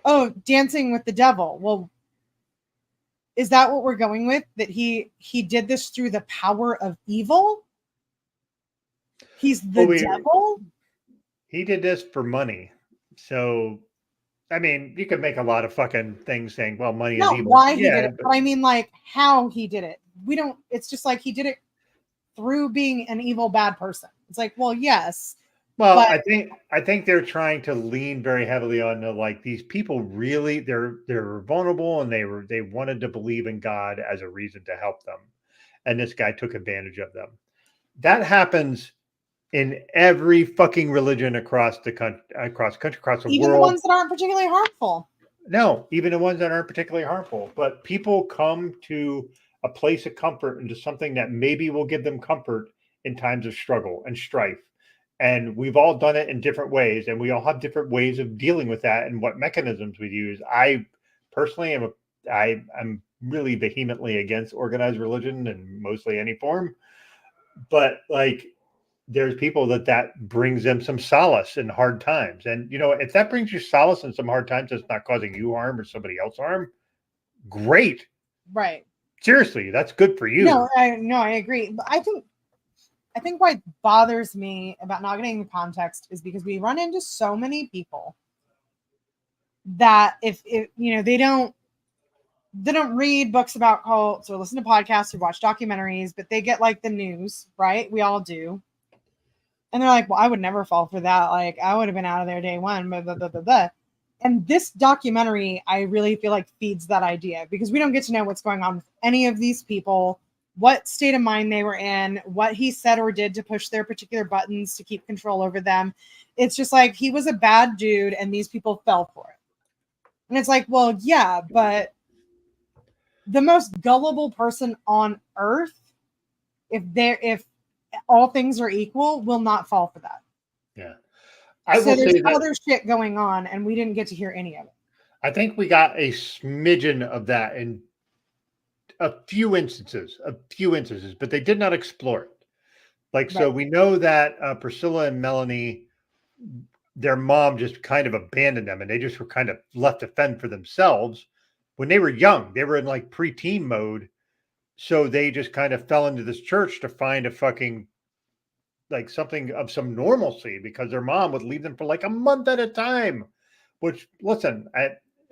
oh, dancing with the devil. Well, is that what we're going with? That he did this through the power of evil? He's the devil? He did this for money. So, I mean, you could make a lot of fucking things saying, well, money is evil. Why he did it, but I mean, like, how he did it. We don't, it's just like he did it through being an evil, bad person. It's like, well, yes. Well, but I think they're trying to lean very heavily on the, like, these people really they're vulnerable, and they wanted to believe in God as a reason to help them. And this guy took advantage of them. That happens in every fucking religion across the country, across the world. Even the ones that aren't particularly harmful. No, even the ones that aren't particularly harmful. But people come to a place of comfort into something that maybe will give them comfort in times of struggle and strife. And we've all done it in different ways, and we all have different ways of dealing with that and what mechanisms we use. I personally I'm really vehemently against organized religion in mostly any form, but like, there's people that brings them some solace in hard times. And, you know, if that brings you solace in some hard times, it's not causing you harm or somebody else harm. Great. Right. Seriously, that's good for you. No, I agree. But I think what bothers me about not getting the context is because we run into so many people that if you know, they don't read books about cults or listen to podcasts or watch documentaries, but they get like the news, right? We all do. And they're like, well, I would never fall for that. Like, I would have been out of there day one. Blah, blah, blah, blah, blah. And this documentary, I really feel like feeds that idea, because we don't get to know what's going on with any of these people, what state of mind they were in, what he said or did to push their particular buttons to keep control over them. It's just like, he was a bad dude and these people fell for it. And it's like, well, yeah, but the most gullible person on earth, if all things are equal, will not fall for that. Yeah. So there's other shit going on, and we didn't get to hear any of it. I think we got a smidgen of that in a few instances, but they did not explore it. Like, so we know that Priscilla and Melanie, their mom just kind of abandoned them, and they just were kind of left to fend for themselves when they were young. They were in like preteen mode. So they just kind of fell into this church to find a fucking, like, something of some normalcy, because their mom would leave them for like a month at a time, which, listen,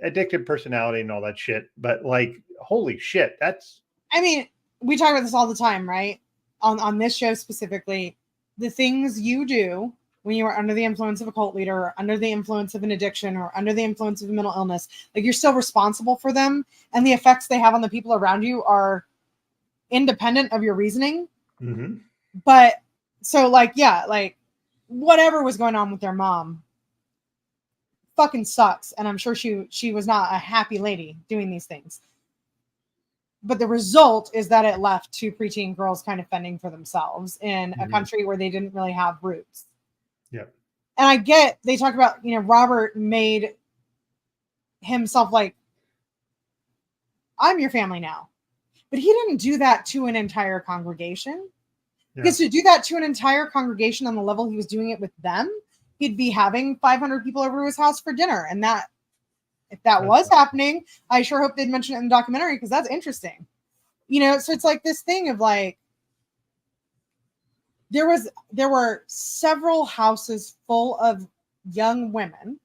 addictive personality and all that shit. But like, holy shit, I mean, we talk about this all the time, right? On this show specifically, the things you do when you are under the influence of a cult leader, or under the influence of an addiction, or under the influence of a mental illness, like, you're still responsible for them, and the effects they have on the people around you are independent of your reasoning. Mm-hmm. But so, like, yeah, like, whatever was going on with their mom fucking sucks, and I'm sure she was not a happy lady doing these things. But the result is that it left two preteen girls kind of fending for themselves in a country where they didn't really have roots. Yeah. And I get, they talk about, you know, Robert made himself like, I'm your family now. But he didn't do that to an entire congregation. Because to do that to an entire congregation on the level he was doing it with them, he'd be having 500 people over to his house for dinner. And that, if that was happening, I sure hope they'd mention it in the documentary, because that's interesting. You know, so it's like this thing of like, there were several houses full of young women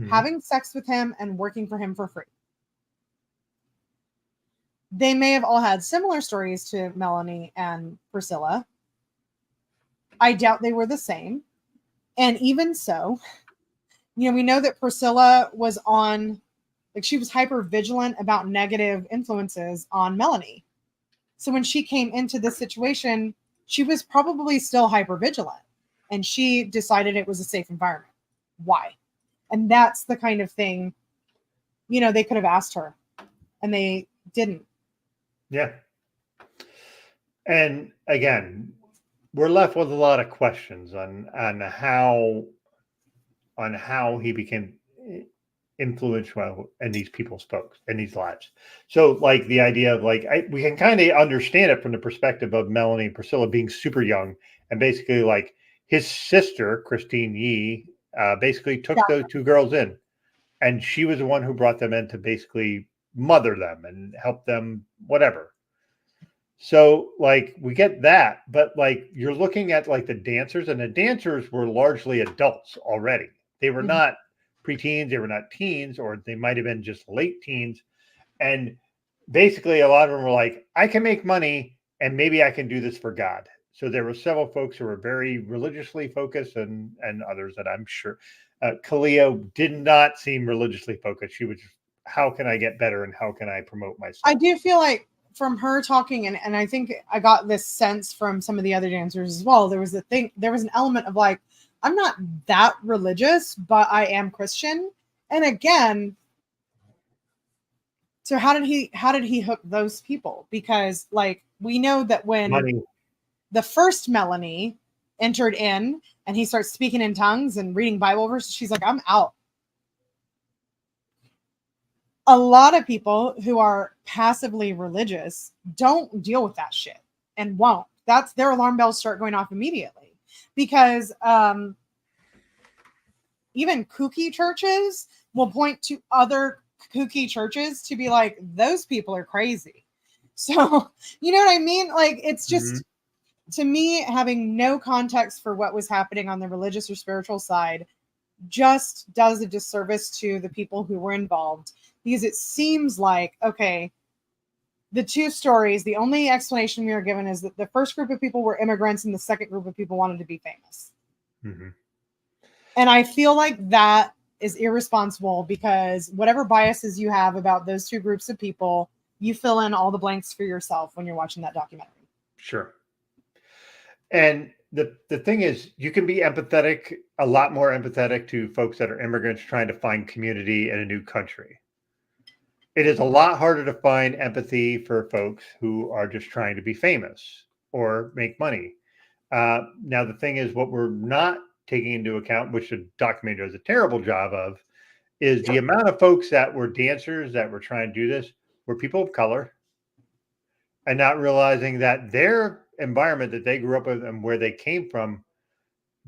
having sex with him and working for him for free. They may have all had similar stories to Melanie and Priscilla. I doubt they were the same. And even so, you know, we know that Priscilla was she was hyper vigilant about negative influences on Melanie. So when she came into this situation, she was probably still hyper vigilant, and she decided it was a safe environment. Why? And that's the kind of thing, you know, they could have asked her, and they didn't. Yeah. And again, we're left with a lot of questions on how he became influential in these people's folks in these lives. So like the idea of like, we can kind of understand it from the perspective of Melanie and Priscilla being super young, and basically like his sister, Christine Yee, basically took those two girls in, and she was the one who brought them in to basically mother them and help them, whatever. So like we get that, but like you're looking at like the dancers, and the dancers were largely adults already. They were not preteens, they were not teens, or they might have been just late teens. And basically a lot of them were like, I can make money and maybe I can do this for God. So there were several folks who were very religiously focused, and others that I'm sure Kalia did not seem religiously focused. She was just, how can I get better and how can I promote myself? I do feel like from her talking, and I think I got this sense from some of the other dancers as well, there was an element of like, I'm not that religious, but I am Christian. And again, so how did he hook those people? Because like we know that when the first Melanie entered in and he starts speaking in tongues and reading Bible verses, she's like, I'm out. A lot of people who are passively religious don't deal with that shit and won't. That's their alarm bells start going off immediately, because even kooky churches will point to other kooky churches to be like, those people are crazy. So, you know what I mean? Like, it's just, to me, having no context for what was happening on the religious or spiritual side just does a disservice to the people who were involved, because it seems like, okay, the two stories, the only explanation we are given is that the first group of people were immigrants and the second group of people wanted to be famous. And I feel like that is irresponsible, because whatever biases you have about those two groups of people, you fill in all the blanks for yourself when you're watching that documentary. Sure. And the thing is, you can be empathetic, a lot more empathetic to folks that are immigrants trying to find community in a new country. It is a lot harder to find empathy for folks who are just trying to be famous or make money. Now, the thing is, what we're not taking into account, which the documentary does a terrible job of, is the amount of folks that were dancers that were trying to do this were people of color, and not realizing that their environment that they grew up with and where they came from,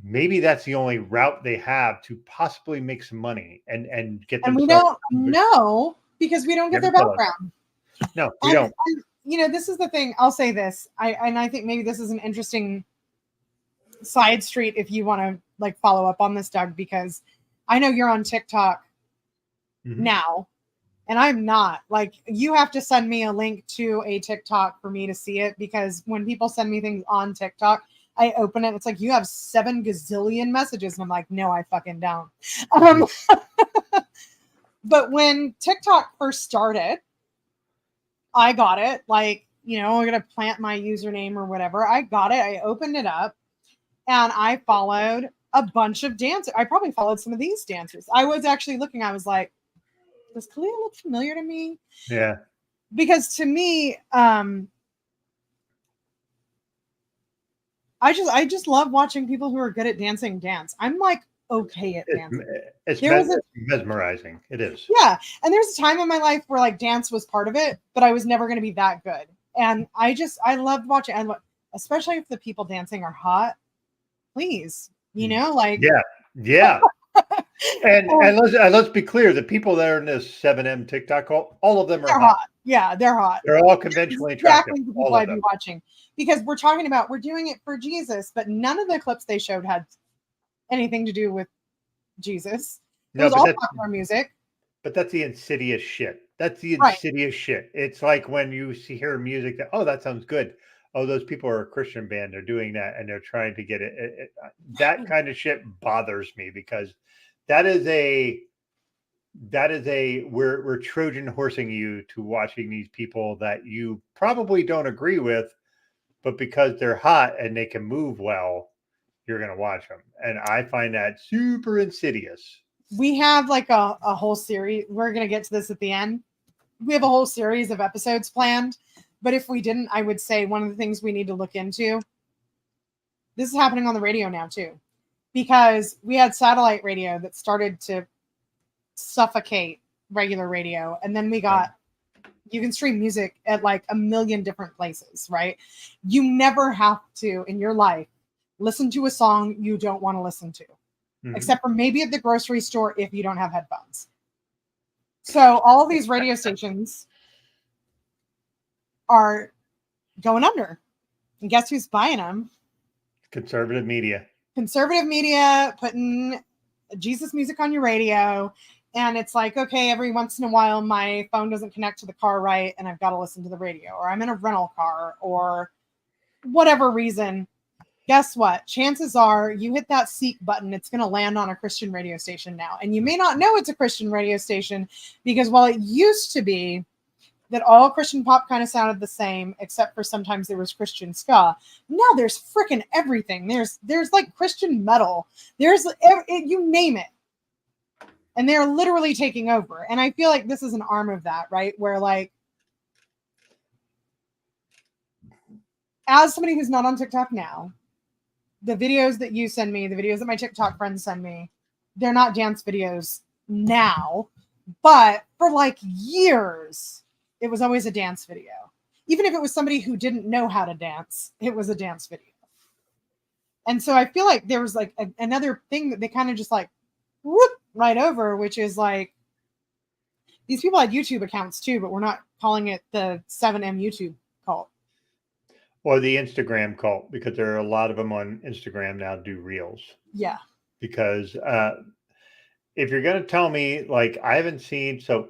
maybe that's the only route they have to possibly make some money and get them. And we don't know, because we don't get their background. No, we don't. And, you know, this is the thing. I'll say this. I think maybe this is an interesting side street if you want to like follow up on this, Doug, because I know you're on TikTok now, and I'm not. Like, you have to send me a link to a TikTok for me to see it, because when people send me things on TikTok, I open it. It's like, you have 7 gazillion messages. And I'm like, no, I fucking don't. But when TikTok first started, I got it. Like, you know, I'm going to plant my username or whatever. I got it. I opened it up and I followed a bunch of dancers. I probably followed some of these dancers. I was actually looking, I was like, does Kalia look familiar to me? Yeah. Because to me, I just love watching people who are good at dancing dance. I'm like okay at dancing. It's mesmerizing. It is. Yeah. And there's a time in my life where like dance was part of it, but I was never going to be that good. And I loved watching. And especially if the people dancing are hot, please, you know, like yeah. And let's be clear: the people that are in this 7M TikTok call, all of them are hot. Yeah, they're hot. They're all conventionally attractive. Exactly the people I'd be watching, because we're doing it for Jesus, but none of the clips they showed had anything to do with Jesus. It was all popular music. But that's the insidious shit. That's the insidious shit. It's like when you hear music that, oh, that sounds good. Oh, those people are a Christian band. They're doing that and they're trying to get it. That kind of shit bothers me, because we're Trojan horsing you to watching these people that you probably don't agree with, but because they're hot and they can move well, you're going to watch them. And I find that super insidious. We have like a whole series. We're going to get to this at the end. We have a whole series of episodes planned. But if we didn't, I would say one of the things we need to look into, this is happening on the radio now too, because we had satellite radio that started to suffocate regular radio. And then we got, you can stream music at like a million different places, right? You never have to, in your life, listen to a song you don't want to listen to, except for maybe at the grocery store if you don't have headphones. So all of these radio stations are going under. And guess who's buying them? Conservative media. Conservative media putting Jesus music on your radio. And it's like, okay, every once in a while, my phone doesn't connect to the car right, and I've got to listen to the radio, or I'm in a rental car, or whatever reason. Guess what? Chances are you hit that seek button, it's going to land on a Christian radio station now. And you may not know it's a Christian radio station, because while it used to be that all Christian pop kind of sounded the same, except for sometimes there was Christian ska, now there's freaking everything. There's like Christian metal. There's you name it. And they're literally taking over. And I feel like this is an arm of that, right? Where like, as somebody who's not on TikTok now, the videos that you send me, the videos that my TikTok friends send me, they're not dance videos now, but for like years, it was always a dance video. Even if it was somebody who didn't know how to dance, it was a dance video. And so I feel like there was like another thing that they kind of just like whoop right over, which is like, these people had YouTube accounts too, but we're not calling it the 7M YouTube cult. Or the Instagram cult, because there are a lot of them on Instagram now do reels. Yeah. Because if you're going to tell me, like, I haven't seen, so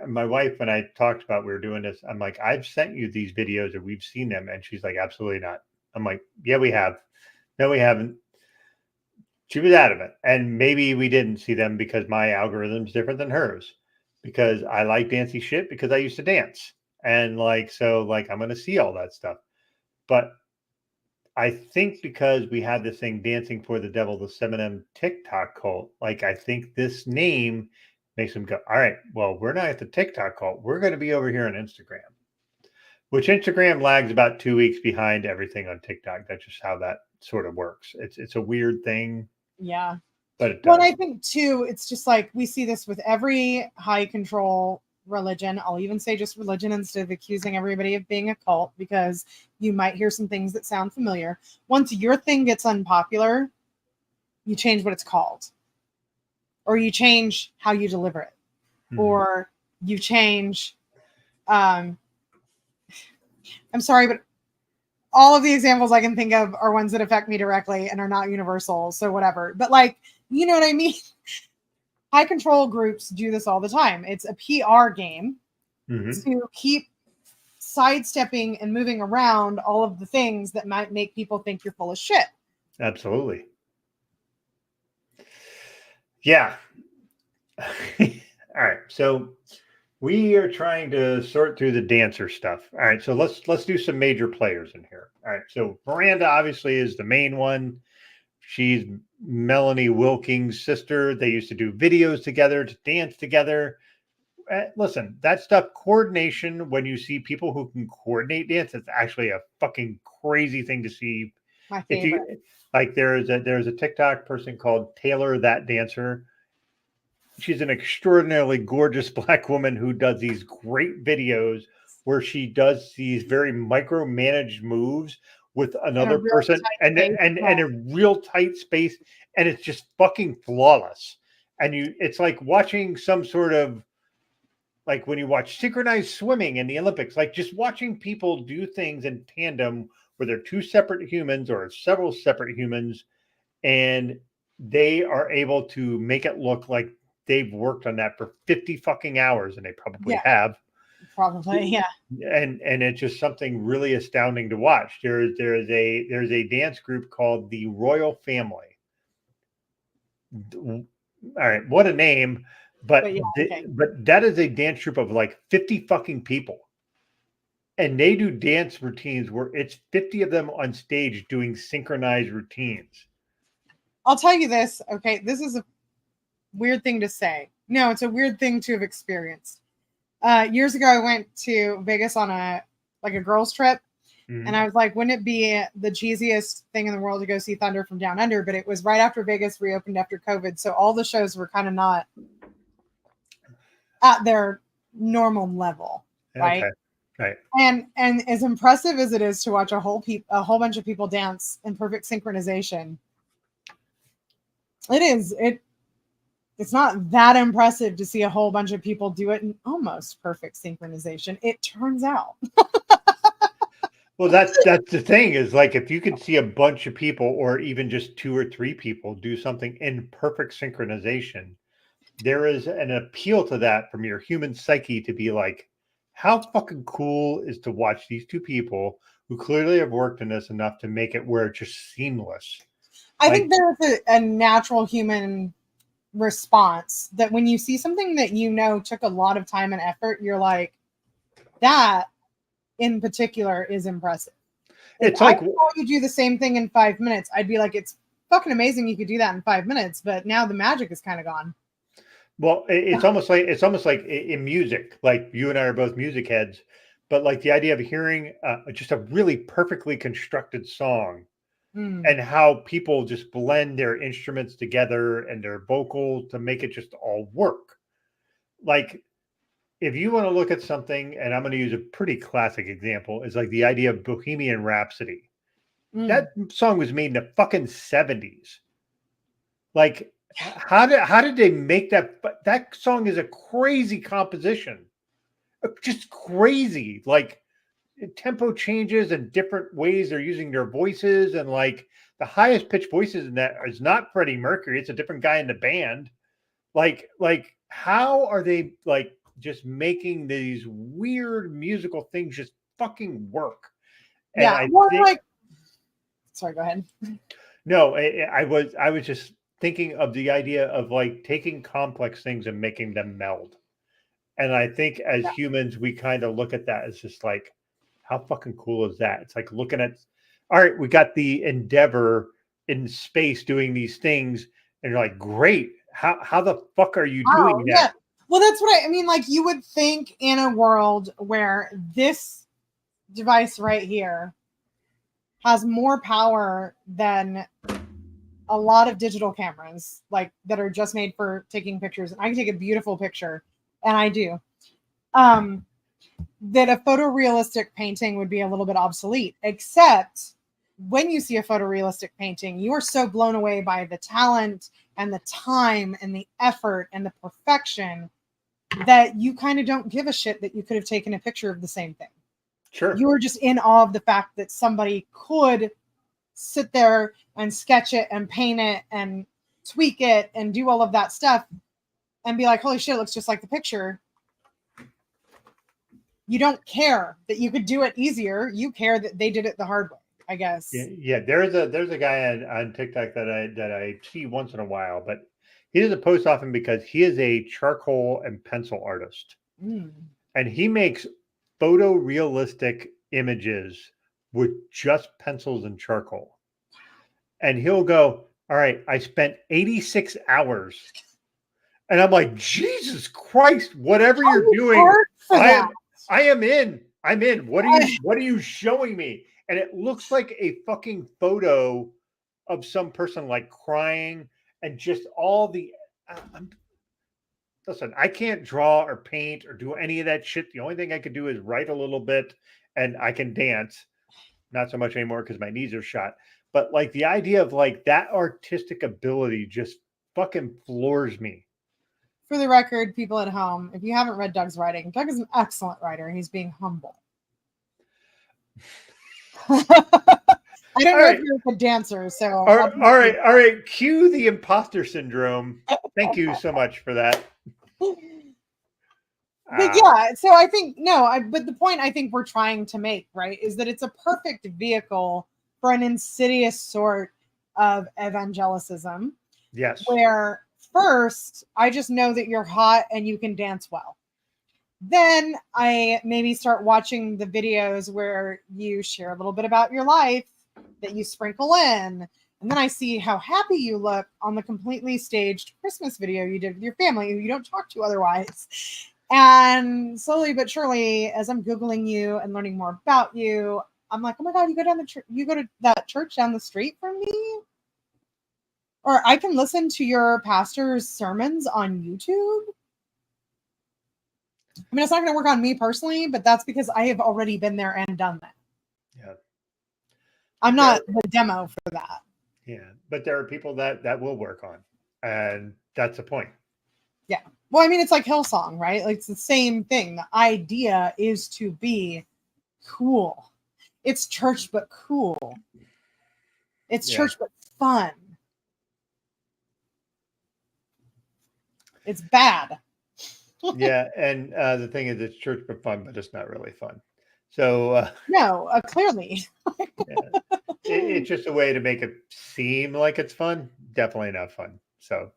my wife, when I talked about we were doing this, I'm like, I've sent you these videos or we've seen them. And she's like, absolutely not. I'm like, yeah, we have. No, we haven't. She was adamant. And maybe we didn't see them because my algorithm's different than hers, because I like dancey shit because I used to dance. And like, so like, I'm going to see all that stuff. But I think because we had this thing Dancing for the Devil, the 7M TikTok cult, like I think this name makes them go, all right, well, we're not at the TikTok cult. We're going to be over here on Instagram, which Instagram lags about 2 weeks behind everything on TikTok. That's just how that sort of works. It's a weird thing. Yeah. But it does. Well, I think too, it's just like we see this with every high control religion. I'll even say just religion instead of accusing everybody of being a cult, because you might hear some things that sound familiar. Once your thing gets unpopular, you change what it's called, or you change how you deliver it, or you change I'm sorry, but all of the examples I can think of are ones that affect me directly and are not universal, so whatever. But like, you know what I mean? High control groups do this all the time. It's a PR game to keep sidestepping and moving around all of the things that might make people think you're full of shit. Absolutely. Yeah. All right. So we are trying to sort through the dancer stuff. All right. So let's do some major players in here. All right. So Miranda obviously is the main one. She's Melanie Wilkins' sister. They used to do videos together, to dance together. Listen, that stuff, coordination, when you see people who can coordinate dance, it's actually a fucking crazy thing to see. My favorite. If you like, there's a TikTok person called Taylor That Dancer. She's an extraordinarily gorgeous Black woman who does these great videos where she does these very micromanaged moves with another really person tight space, and a real tight space, and it's just fucking flawless. And it's like watching some sort of, like when you watch synchronized swimming in the Olympics, like just watching people do things in tandem where they're two separate humans or several separate humans, and they are able to make it look like they've worked on that for 50 fucking hours, and they probably have. Probably, yeah. And it's just something really astounding to watch. There's a dance group called the Royal Family. All right, what a name. But but that is a dance troupe of like 50 fucking people. And they do dance routines where it's 50 of them on stage doing synchronized routines. I'll tell you this, okay? This is a weird thing to say. No, it's a weird thing to have experienced. Years ago, I went to Vegas on a girls' trip, and I was like, wouldn't it be the cheesiest thing in the world to go see Thunder from Down Under? But it was right after Vegas reopened after COVID, so all the shows were kind of not at their normal level, right? Okay. Right. And as impressive as it is to watch a whole bunch of people dance in perfect synchronization, it's not that impressive to see a whole bunch of people do it in almost perfect synchronization, it turns out. Well, that's the thing, is like if you can see a bunch of people or even just 2 or 3 people do something in perfect synchronization, there is an appeal to that from your human psyche to be like, how fucking cool is to watch these 2 people who clearly have worked in this enough to make it where it's just seamless. I think there's a natural human response that when you see something that took a lot of time and effort, you're like, that in particular is impressive. It's like, you do the same thing in 5 minutes, I'd be like, it's fucking amazing you could do that in 5 minutes, but now the magic is kind of gone. Well, it's almost like in music, like you and I are both music heads, but like the idea of hearing just a really perfectly constructed song and how people just blend their instruments together and their vocal to make it just all work. Like if you want to look at something, and I'm going to use a pretty classic example, is like the idea of Bohemian Rhapsody. That song was made in the fucking 70s. Like, how did they make that? But that song is a crazy composition, just crazy. Like tempo changes and different ways they're using their voices, and like the highest pitched voices in that is not Freddie Mercury; it's a different guy in the band. Like how are they like just making these weird musical things just fucking work? And yeah, sorry, go ahead. No, I was just thinking of the idea of like taking complex things and making them meld. And I think as humans, we kind of look at that as just like, how fucking cool is that? It's like looking at, all right, we got the Endeavor in space doing these things, and you're like, great. How the fuck are you doing that? Yeah. Well, that's what I mean. Like, you would think in a world where this device right here has more power than a lot of digital cameras, like that are just made for taking pictures. And I can take a beautiful picture, and I do. That a photorealistic painting would be a little bit obsolete, except when you see a photorealistic painting, you are so blown away by the talent and the time and the effort and the perfection that you kind of don't give a shit that you could have taken a picture of the same thing. Sure. You were just in awe of the fact that somebody could sit there and sketch it and paint it and tweak it and do all of that stuff and be like, holy shit, it looks just like the picture. You don't care that you could do it easier. You care that they did it the hard way, I guess. Yeah. There's a guy on TikTok that I see once in a while, but he doesn't post often because he is a charcoal and pencil artist. And he makes photorealistic images with just pencils and charcoal. And he'll go, all right, I spent 86 hours. And I'm like, Jesus Christ, whatever you're doing, I am in. I'm in. What are you showing me? And it looks like a fucking photo of some person like crying and just all the listen, I can't draw or paint or do any of that shit. The only thing I can do is write a little bit, and I can dance. not so much anymore because my knees are shot. But like the idea of like that artistic ability just fucking floors me. For the record, people at home, if you haven't read Doug's writing, Doug is an excellent writer. He's being humble. I don't know if you're a good dancer, so all right. Cue the imposter syndrome. Thank you so much for that. But yeah, so I think but the point I think we're trying to make, right, is that it's a perfect vehicle for an insidious sort of evangelicism. Yes. Where first I just know that you're hot and you can dance well. Then I maybe start watching the videos where you share a little bit about your life that you sprinkle in. And then I see how happy you look on the completely staged Christmas video you did with your family, who you don't talk to otherwise. And slowly but surely, as I'm Googling you and learning more about you, I'm like, oh my God, you go to that church down the street from me? Or I can listen to your pastor's sermons on YouTube. I mean, it's not going to work on me personally, but that's because I have already been there and done that. Yeah. I'm not the demo for that. Yeah. But there are people that will work on. And that's the point. Yeah. Well, I mean, it's like Hillsong, right? Like, it's the same thing. The idea is to be cool. It's church, but cool. It's church, but fun. It's bad. Yeah. And the thing is, it's church, but fun, but it's not really fun. So no, clearly. It's just a way to make it seem like it's fun. Definitely not fun. So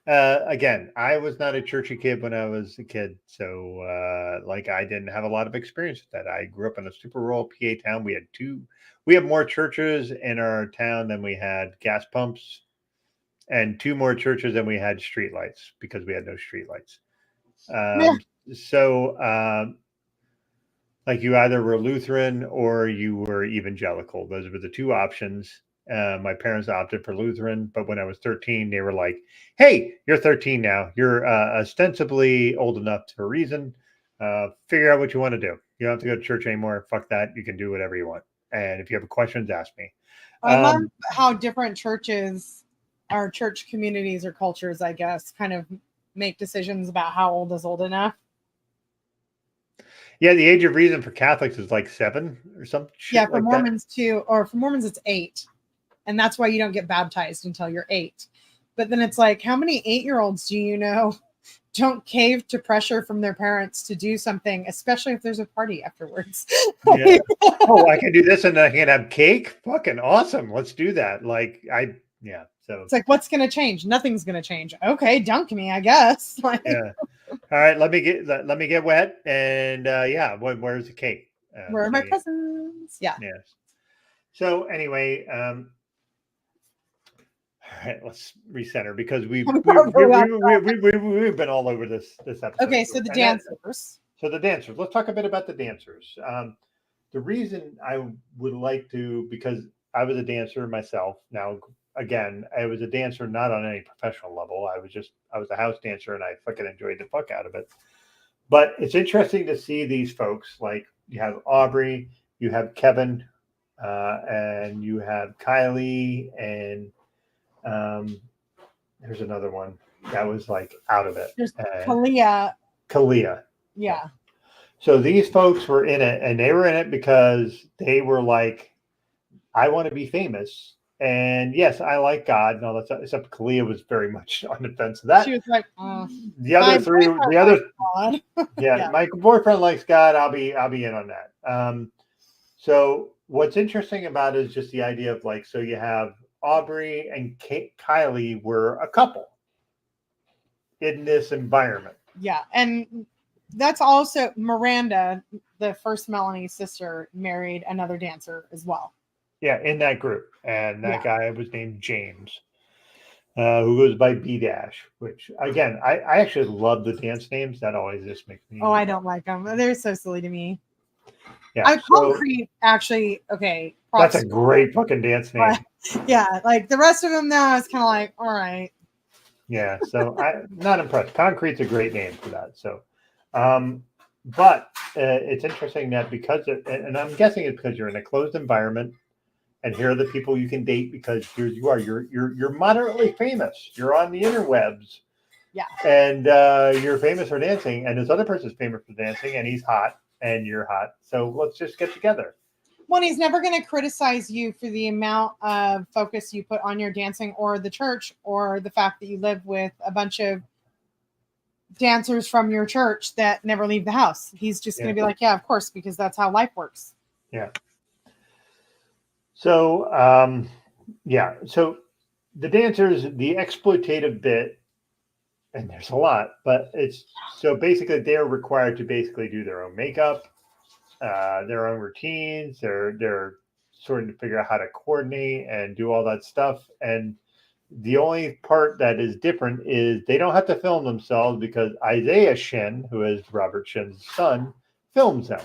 again, I was not a churchy kid when I was a kid. So like I didn't have a lot of experience with that. I grew up in a super rural PA town. We had more churches in our town than we had gas pumps, and 2 more churches than we had streetlights because we had no streetlights. So like you either were Lutheran or you were evangelical. Those were the 2 options. My parents opted for Lutheran, but when I was 13, they were like, hey, you're 13 now. You're ostensibly old enough to reason. Figure out what you want to do. You don't have to go to church anymore. Fuck that. You can do whatever you want. And if you have questions, ask me. I love how different churches, or church communities or cultures, I guess, kind of make decisions about how old is old enough. Yeah, the age of reason for Catholics is like 7 or something. Yeah, for Mormons too, or for Mormons it's 8. And that's why you don't get baptized until you're 8. But then it's like, how many 8-year-olds do you know don't cave to pressure from their parents to do something, especially if there's a party afterwards? Yeah. Oh, I can do this and I can have cake? Fucking awesome. Let's do that. So it's like, what's going to change? Nothing's going to change. Okay, dunk me, I guess. Yeah. All right, let me get wet, and where's the cake? Where are my presents? Yeah. Yes. So anyway, all right, let's recenter because we've been all over this episode. Okay, so the dancers. Let's talk a bit about the dancers. The reason I would like to, because I was a dancer myself. Now, again, I was a dancer not on any professional level. I was a house dancer and I fucking enjoyed the fuck out of it. But it's interesting to see these folks. Like you have Aubrey, you have Kevin, and you have Kylie, and there's another one that was like out of it. There's Kalia. Yeah. So these folks were in it, and they were in it because they were like, I want to be famous. And yes, I like God and all that stuff, except Kalia was very much on the fence of that. She was like, the other three, my boyfriend likes God. I'll be in on that. So what's interesting about it is just the idea of like, so you have Aubrey and Kylie were a couple in this environment. Yeah. And that's also Miranda, the first Melanie's sister, married another dancer as well. Yeah, in that group. And that guy was named James, who goes by B-Dash, which, again, I actually love the dance names. That always just makes me... Oh, I don't like them. They're so silly to me. Yeah, Concrete, actually, okay. That's a great fucking dance name. Yeah, like the rest of them now, it's kind of like, all right. Yeah, so I'm not impressed. Concrete's a great name for that. So, but it's interesting that because and I'm guessing it's because you're in a closed environment, and here are the people you can date because here you are. You're moderately famous. You're on the interwebs. Yeah. And you're famous for dancing, and this other person's famous for dancing, and he's hot, and you're hot. So let's just get together. Well, he's never going to criticize you for the amount of focus you put on your dancing or the church or the fact that you live with a bunch of dancers from your church that never leave the house. He's just going to be like, yeah, of course, because that's how life works. Yeah. So, yeah. So the dancers, the exploitative bit, and there's a lot, but it's so basically they're required to basically do their own makeup, their own routines. They're sort of figure out how to coordinate and do all that stuff. And the only part that is different is they don't have to film themselves because Isaiah Shin, who is Robert Shin's son, films them.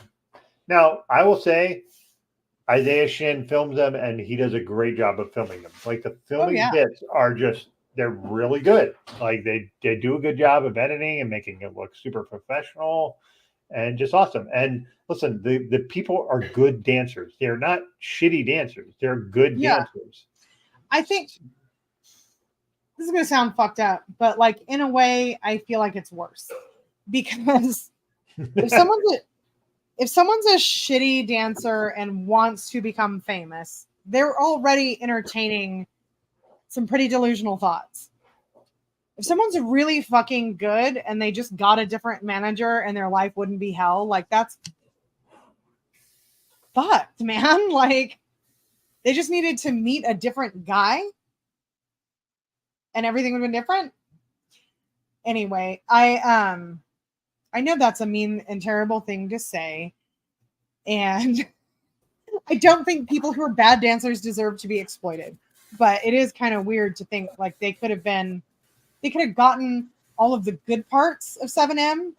Now, I will say Isaiah Shin films them and he does a great job of filming them. Like the filming bits are just they're really good. Like they do a good job of editing and making it look super professional and just awesome. And listen, the people are good dancers. They're not shitty dancers. They're good dancers. I think this is going to sound fucked up, but like in a way, I feel like it's worse because if someone's a shitty dancer and wants to become famous, they're already entertaining some pretty delusional thoughts. If someone's really fucking good and they just got a different manager and their life wouldn't be hell, like that's fucked, man. Like they just needed to meet a different guy and everything would have been different. Anyway, I know that's a mean and terrible thing to say. And I don't think people who are bad dancers deserve to be exploited. But it is kind of weird to think like they could have gotten all of the good parts of 7M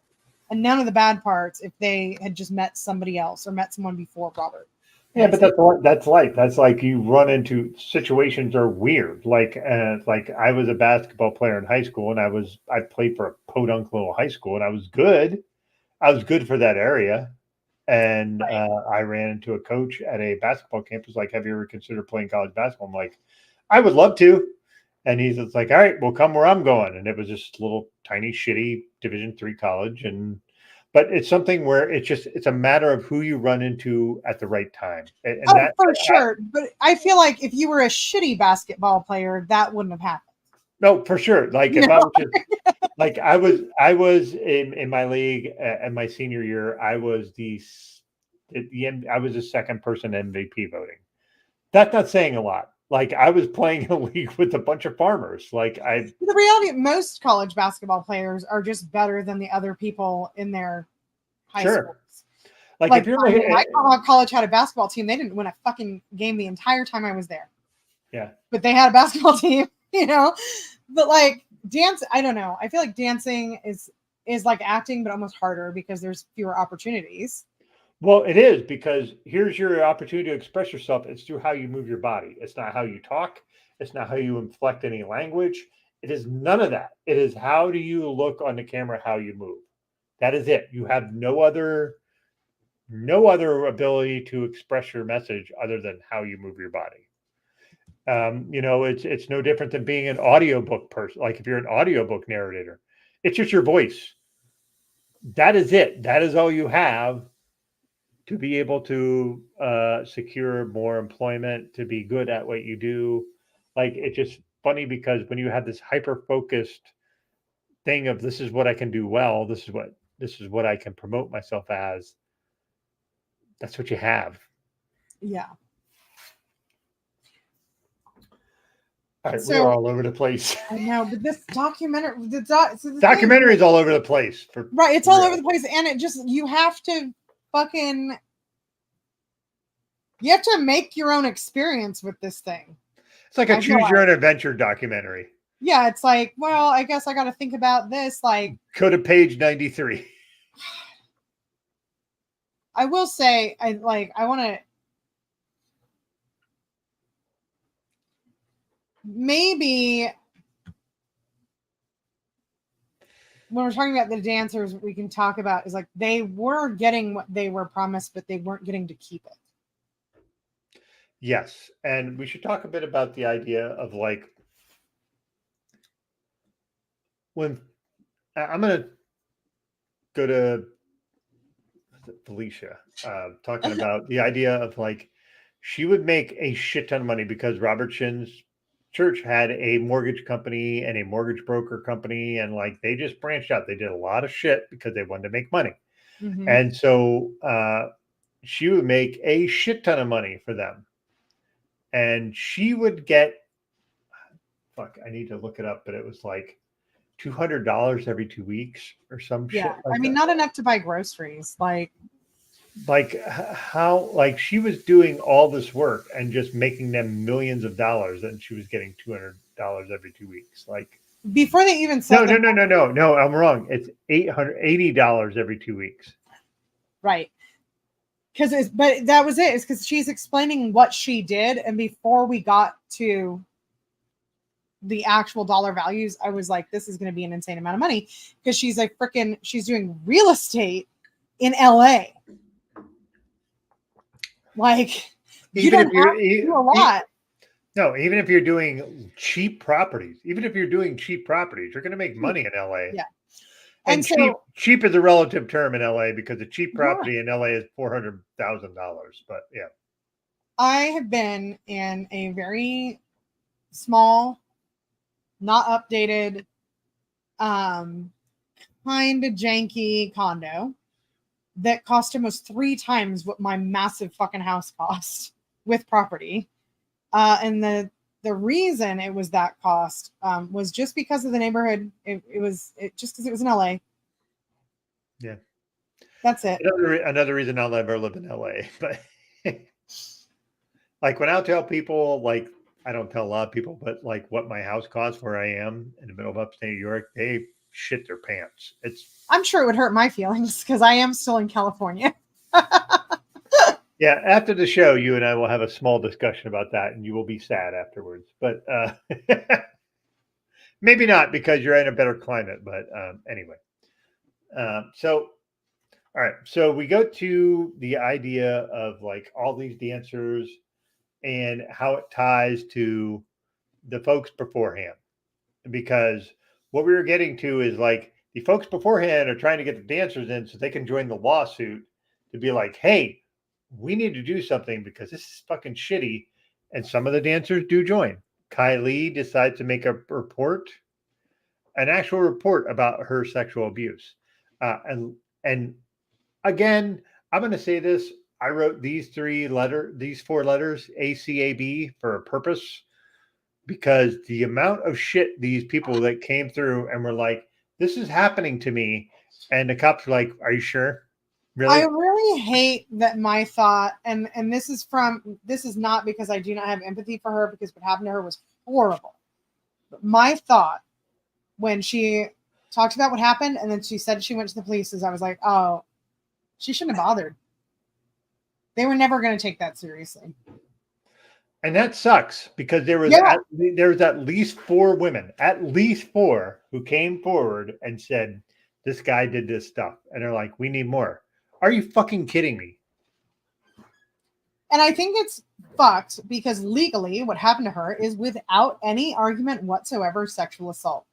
and none of the bad parts if they had just met somebody else or met someone before Robert. Yeah, but that's life. That's like you run into situations are weird. Like I was a basketball player in high school, and I played for a podunk little high school, and I was good. I was good for that area, and I ran into a coach at a basketball campus. Like, have you ever considered playing college basketball? I'm like, I would love to. And he's like, all right, well, come where I'm going. And it was just a little tiny, shitty Division III college, but it's something where it's a matter of who you run into at the right time. And that for sure. But I feel like if you were a shitty basketball player, that wouldn't have happened. No, for sure. Like if I was just like I was in my league in my senior year, I was I was the second person MVP voting. That's not saying a lot. Like I was playing in a league with a bunch of farmers. The reality, most college basketball players are just better than the other people in their high schools. Like if you're college had a basketball team, they didn't win a fucking game the entire time I was there. Yeah. But they had a basketball team, But like dance, I don't know. I feel like dancing is like acting, but almost harder because there's fewer opportunities. Well, it is because here's your opportunity to express yourself. It's through how you move your body. It's not how you talk. It's not how you inflect any language. It is none of that. It is how do you look on the camera, how you move. That is it. You have no other ability to express your message other than how you move your body. It's no different than being an audiobook person. Like if you're an audiobook narrator, it's just your voice. That is it. That is all you have to be able to secure more employment, to be good at what you do. Like it's just funny because when you have this hyper focused thing of this is what I can do well, this is what I can promote myself as. That's what you have. Yeah. All right, we're all over the place. I know, but this documentary, documentary is all over the place. Right, it's all over the place, and it just you have to make your own experience with this thing. It's like a choose your own adventure documentary. Yeah, it's like, well, I guess I got to think about this. Like, go to page 93. I will say, I want to. Maybe when we're talking about the dancers, we can talk about is like they were getting what they were promised, but they weren't getting to keep it. Yes, and we should talk a bit about the idea of like when I'm going to go to Felicia, talking about the idea of like she would make a shit ton of money because Robert Shin's church had a mortgage company and a mortgage broker company, and like they just branched out. They did a lot of shit because they wanted to make money, and so she would make a shit ton of money for them, and she would get fuck. I need to look it up, but it was like $200 every 2 weeks or some shit. I mean, not enough to buy groceries. Like how like she was doing all this work and just making them millions of dollars, and she was getting $200 every 2 weeks. Like before they even said no, I'm wrong. It's $880 every 2 weeks. Right. But that was it. It's because she's explaining what she did, and before we got to the actual dollar values, I was like, this is going to be an insane amount of money because she's like she's doing real estate in LA. Like, even if you're do a lot. No, even if you're doing cheap properties, you're going to make money in LA. Yeah. And cheap is a relative term in LA because a cheap property in LA is $400,000. But yeah. I have been in a very small, not updated, kind of janky condo that cost almost 3 times what my massive fucking house cost with property. And the reason it was that cost was just because of the neighborhood. It just because it was in LA. Yeah. That's it. Another reason I'll never live in LA. But like when I'll tell people, like I don't tell a lot of people, but like what my house costs where I am in the middle of upstate New York, they shit their pants. I'm sure it would hurt my feelings because I am still in California. Yeah, after the show, you and I will have a small discussion about that, and you will be sad afterwards. But maybe not because you're in a better climate. But anyway, so all right, so we go to the idea of like all these dancers and how it ties to the folks beforehand, because what we were getting to is like the folks beforehand are trying to get the dancers in so they can join the lawsuit to be like, hey, we need to do something because this is fucking shitty. And some of the dancers do join. Kylie decides to make a report, an actual report about her sexual abuse. And again, I'm going to say this. I wrote these 4 letters, ACAB, for a purpose, because the amount of shit these people that came through and were like, this is happening to me. And the cops were like, are you sure? Really? I really hate that my thought, and this is not because I do not have empathy for her, because what happened to her was horrible. But my thought when she talked about what happened and then she said she went to the police is I was like, oh, she shouldn't have bothered. They were never going to take that seriously. And that sucks because there was at least 4 women, who came forward and said, this guy did this stuff. And they're like, we need more. Are you fucking kidding me? And I think it's fucked because legally what happened to her is without any argument whatsoever sexual assault.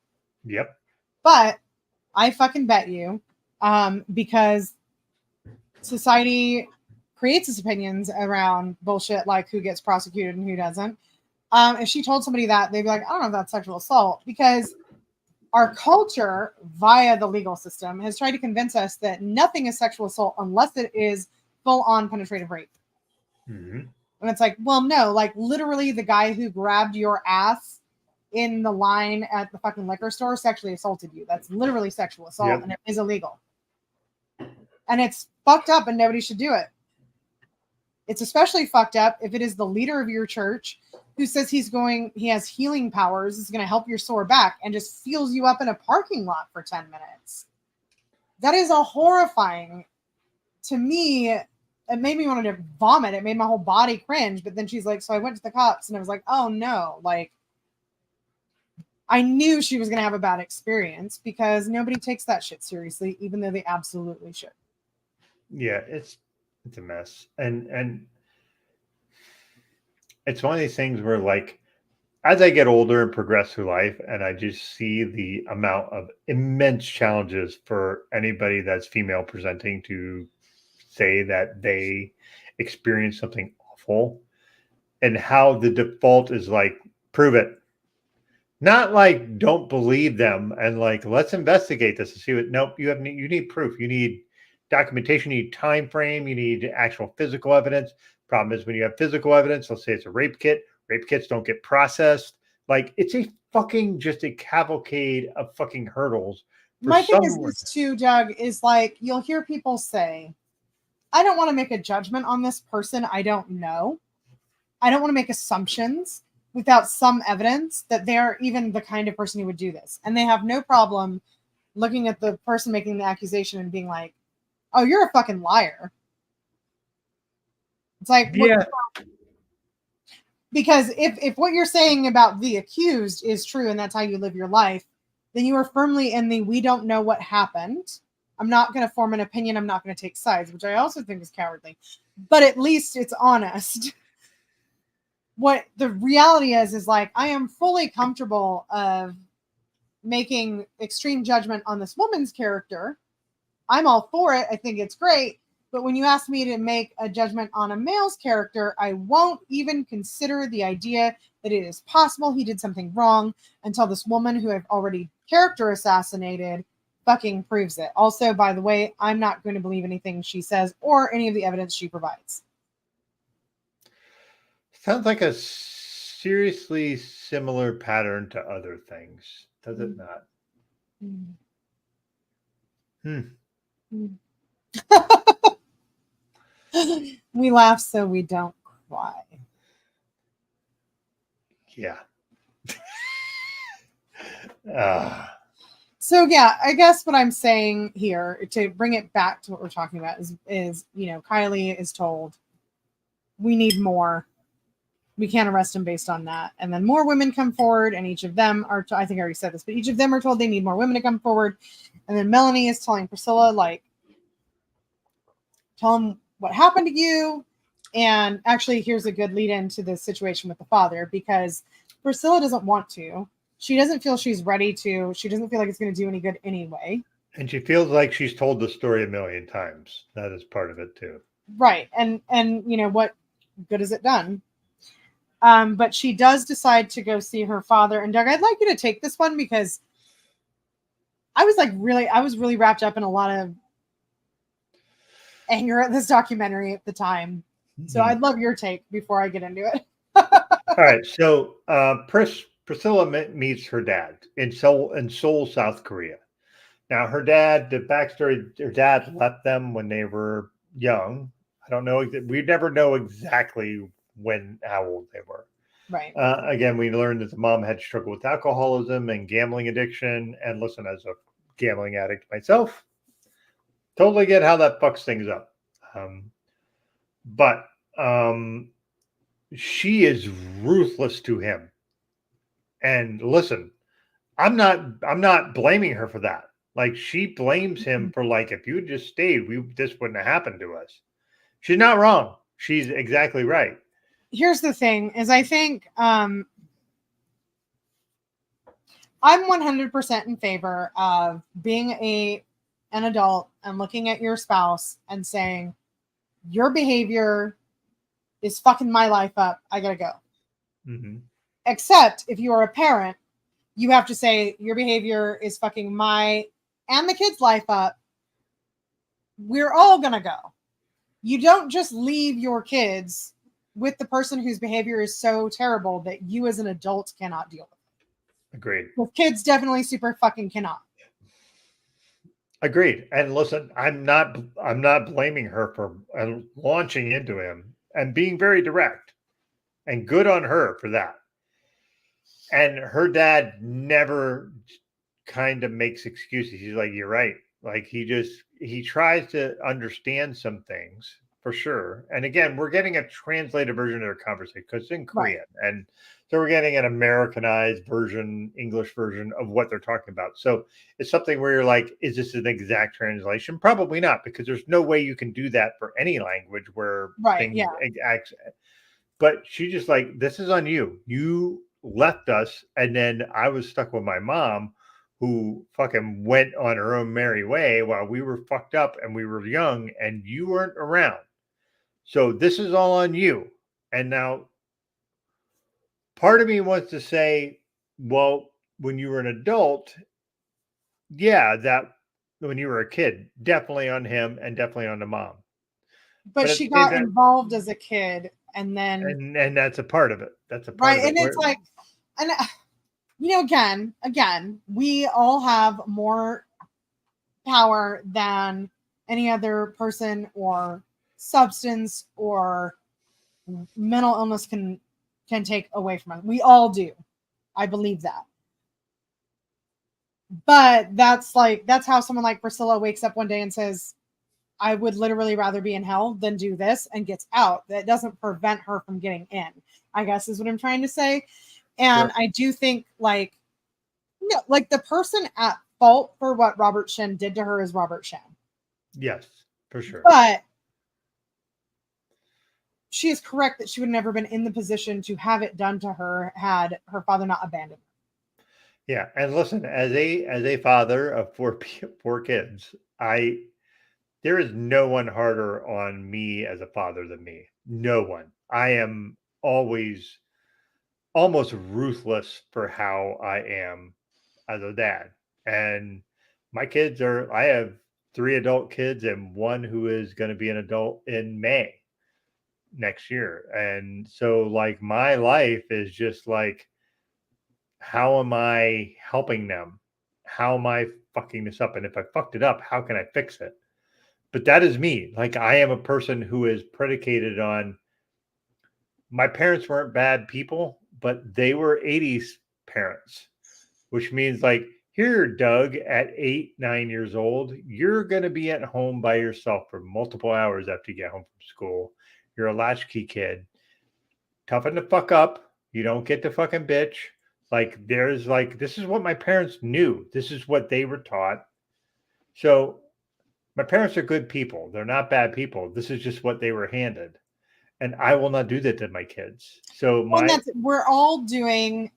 Yep. But I fucking bet you, because society creates its opinions around bullshit like who gets prosecuted and who doesn't. If she told somebody that, they'd be like, I don't know if that's sexual assault, because our culture via the legal system has tried to convince us that nothing is sexual assault unless it is full-on penetrative rape. Mm-hmm. And it's like, well, no, like literally the guy who grabbed your ass in the line at the fucking liquor store sexually assaulted you. That's literally sexual assault, and it is illegal. And it's fucked up and nobody should do it. It's especially fucked up if it is the leader of your church who says he has healing powers, is going to help your sore back, and just feels you up in a parking lot for 10 minutes. That is a horrifying, to me, it made me want to vomit. It made my whole body cringe. But then she's like, so I went to the cops and I was like, oh no, like, I knew she was going to have a bad experience because nobody takes that shit seriously, even though they absolutely should. Yeah, it's a mess. And it's one of these things where, like, as I get older and progress through life, and I just see the amount of immense challenges for anybody that's female presenting to say that they experience something awful, and how the default is like, prove it. Not like don't believe them and like let's investigate this and see what. Nope, you need proof. You need documentation. You need time frame. You need actual physical evidence. Problem is when you have physical evidence, let's say it's a rape kit. Rape kits don't get processed. Like it's a fucking just a cavalcade of fucking hurdles. My thing is this too, Doug, is like you'll hear people say, I don't want to make a judgment on this person. I don't know. I don't want to make assumptions without some evidence that they're even the kind of person who would do this. And they have no problem looking at the person making the accusation and being like, oh, you're a fucking liar. It's like, yeah. Because if what you're saying about the accused is true and that's how you live your life, then you are firmly in the we don't know what happened. I'm not going to form an opinion. I'm not going to take sides, which I also think is cowardly. But at least it's honest. What the reality is like, I am fully comfortable of making extreme judgment on this woman's character. I'm all for it. I think it's great. But when you ask me to make a judgment on a male's character, I won't even consider the idea that it is possible he did something wrong until this woman who I've already character assassinated fucking proves it. Also, by the way, I'm not going to believe anything she says or any of the evidence she provides. Sounds like a seriously similar pattern to other things, does it not? We laugh so we don't cry. Yeah. So yeah, I guess what I'm saying here to bring it back to what we're talking about is Kylie is told we need more. We can't arrest him based on that. And then more women come forward, and each of them are, I think I already said this, but each of them are told they need more women to come forward. And then Melanie is telling Priscilla, like, tell him what happened to you. And actually, here's a good lead into the situation with the father, because Priscilla doesn't want to. She doesn't feel she's ready to. She doesn't feel like it's going to do any good anyway. And she feels like she's told the story a million times. That is part of it too. Right. And what good has it done? But she does decide to go see her father. And Doug, I'd like you to take this one because I was really wrapped up in a lot of anger at this documentary at the time. So I'd love your take before I get into it. All right. So Priscilla meets her dad in Seoul, South Korea. Now, her dad, the backstory, her dad left them when they were young. I don't know. We never know exactly how old they were. Right. Again, we learned that the mom had struggled with alcoholism and gambling addiction. And listen, as a gambling addict myself, totally get how that fucks things up. But she is ruthless to him. And listen, I'm not blaming her for that. Like, she blames him for, like, if you just stayed, this wouldn't have happened to us. She's not wrong. She's exactly right. Here's the thing is I think I'm 100% in favor of being an adult and looking at your spouse and saying, your behavior is fucking my life up. I gotta go. Mm-hmm. Except if you are a parent, you have to say your behavior is fucking my and the kid's life up. We're all gonna go. You don't just leave your kids with the person whose behavior is so terrible that you as an adult cannot deal with it. Agreed. With kids, definitely super fucking cannot. Agreed. And listen, I'm not blaming her for launching into him and being very direct, and good on her for that. And her dad never kind of makes excuses. He's like, you're right. Like, he tries to understand some things for sure. And again, we're getting a translated version of their conversation because it's in Korean. Right. And so we're getting an Americanized version, English version of what they're talking about. So it's something where you're like, is this an exact translation? Probably not, because there's no way you can do that for any language where things but she just like, this is on you. You left us, and then I was stuck with my mom, who fucking went on her own merry way while we were fucked up and we were young and you weren't around. So this is all on you. And now part of me wants to say, well, when you were an adult, yeah, that when you were a kid, definitely on him and definitely on the mom. But she got involved as a kid, and then and that's a part of it. That's a part right. And it's like, and you know, again, we all have more power than any other person or substance or mental illness can take away from us. We all do. I believe that. But that's how someone like Priscilla wakes up one day and says, I would literally rather be in hell than do this, and gets out. That doesn't prevent her from getting in, I guess is what I'm trying to say. And sure. I do think like the person at fault for what Robert Shen did to her is Robert Shen. Yes, for sure. But she is correct that she would have never been in the position to have it done to her had her father not abandoned her. Yeah, and listen, as a father of four kids, there is no one harder on me as a father than me. No one. I am always almost ruthless for how I am as a dad. And my kids I have 3 adult kids and one who is going to be an adult in May next year. And so like my life is just like, how am I helping them? How am I fucking this up? And if I fucked it up, how can I fix it? But that is me. Like I am a person who is predicated on, my parents weren't bad people, but they were 80s parents, which means like, here, Doug, at 8, 9 years old, you're going to be at home by yourself for multiple hours after you get home from school. You're a latchkey kid. Toughen the fuck up. You don't get to fucking bitch. Like there's like, this is what my parents knew. This is what they were taught. So my parents are good people. They're not bad people. This is just what they were handed. And I will not do that to my kids. So we're all doing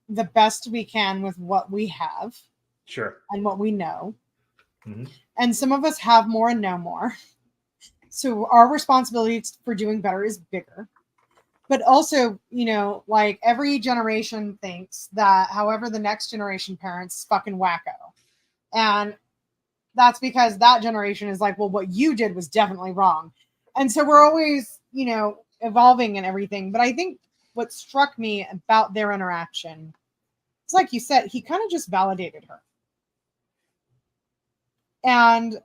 the best we can with what we have. Sure. And what we know. Mm-hmm. And some of us have more and know more. So our responsibility for doing better is bigger. But also, you know, like every generation thinks that however the next generation parents is fucking wacko. And that's because that generation is like, well, what you did was definitely wrong. And so we're always, you know, evolving and everything. But I think what struck me about their interaction, it's like you said, he kind of just validated her. And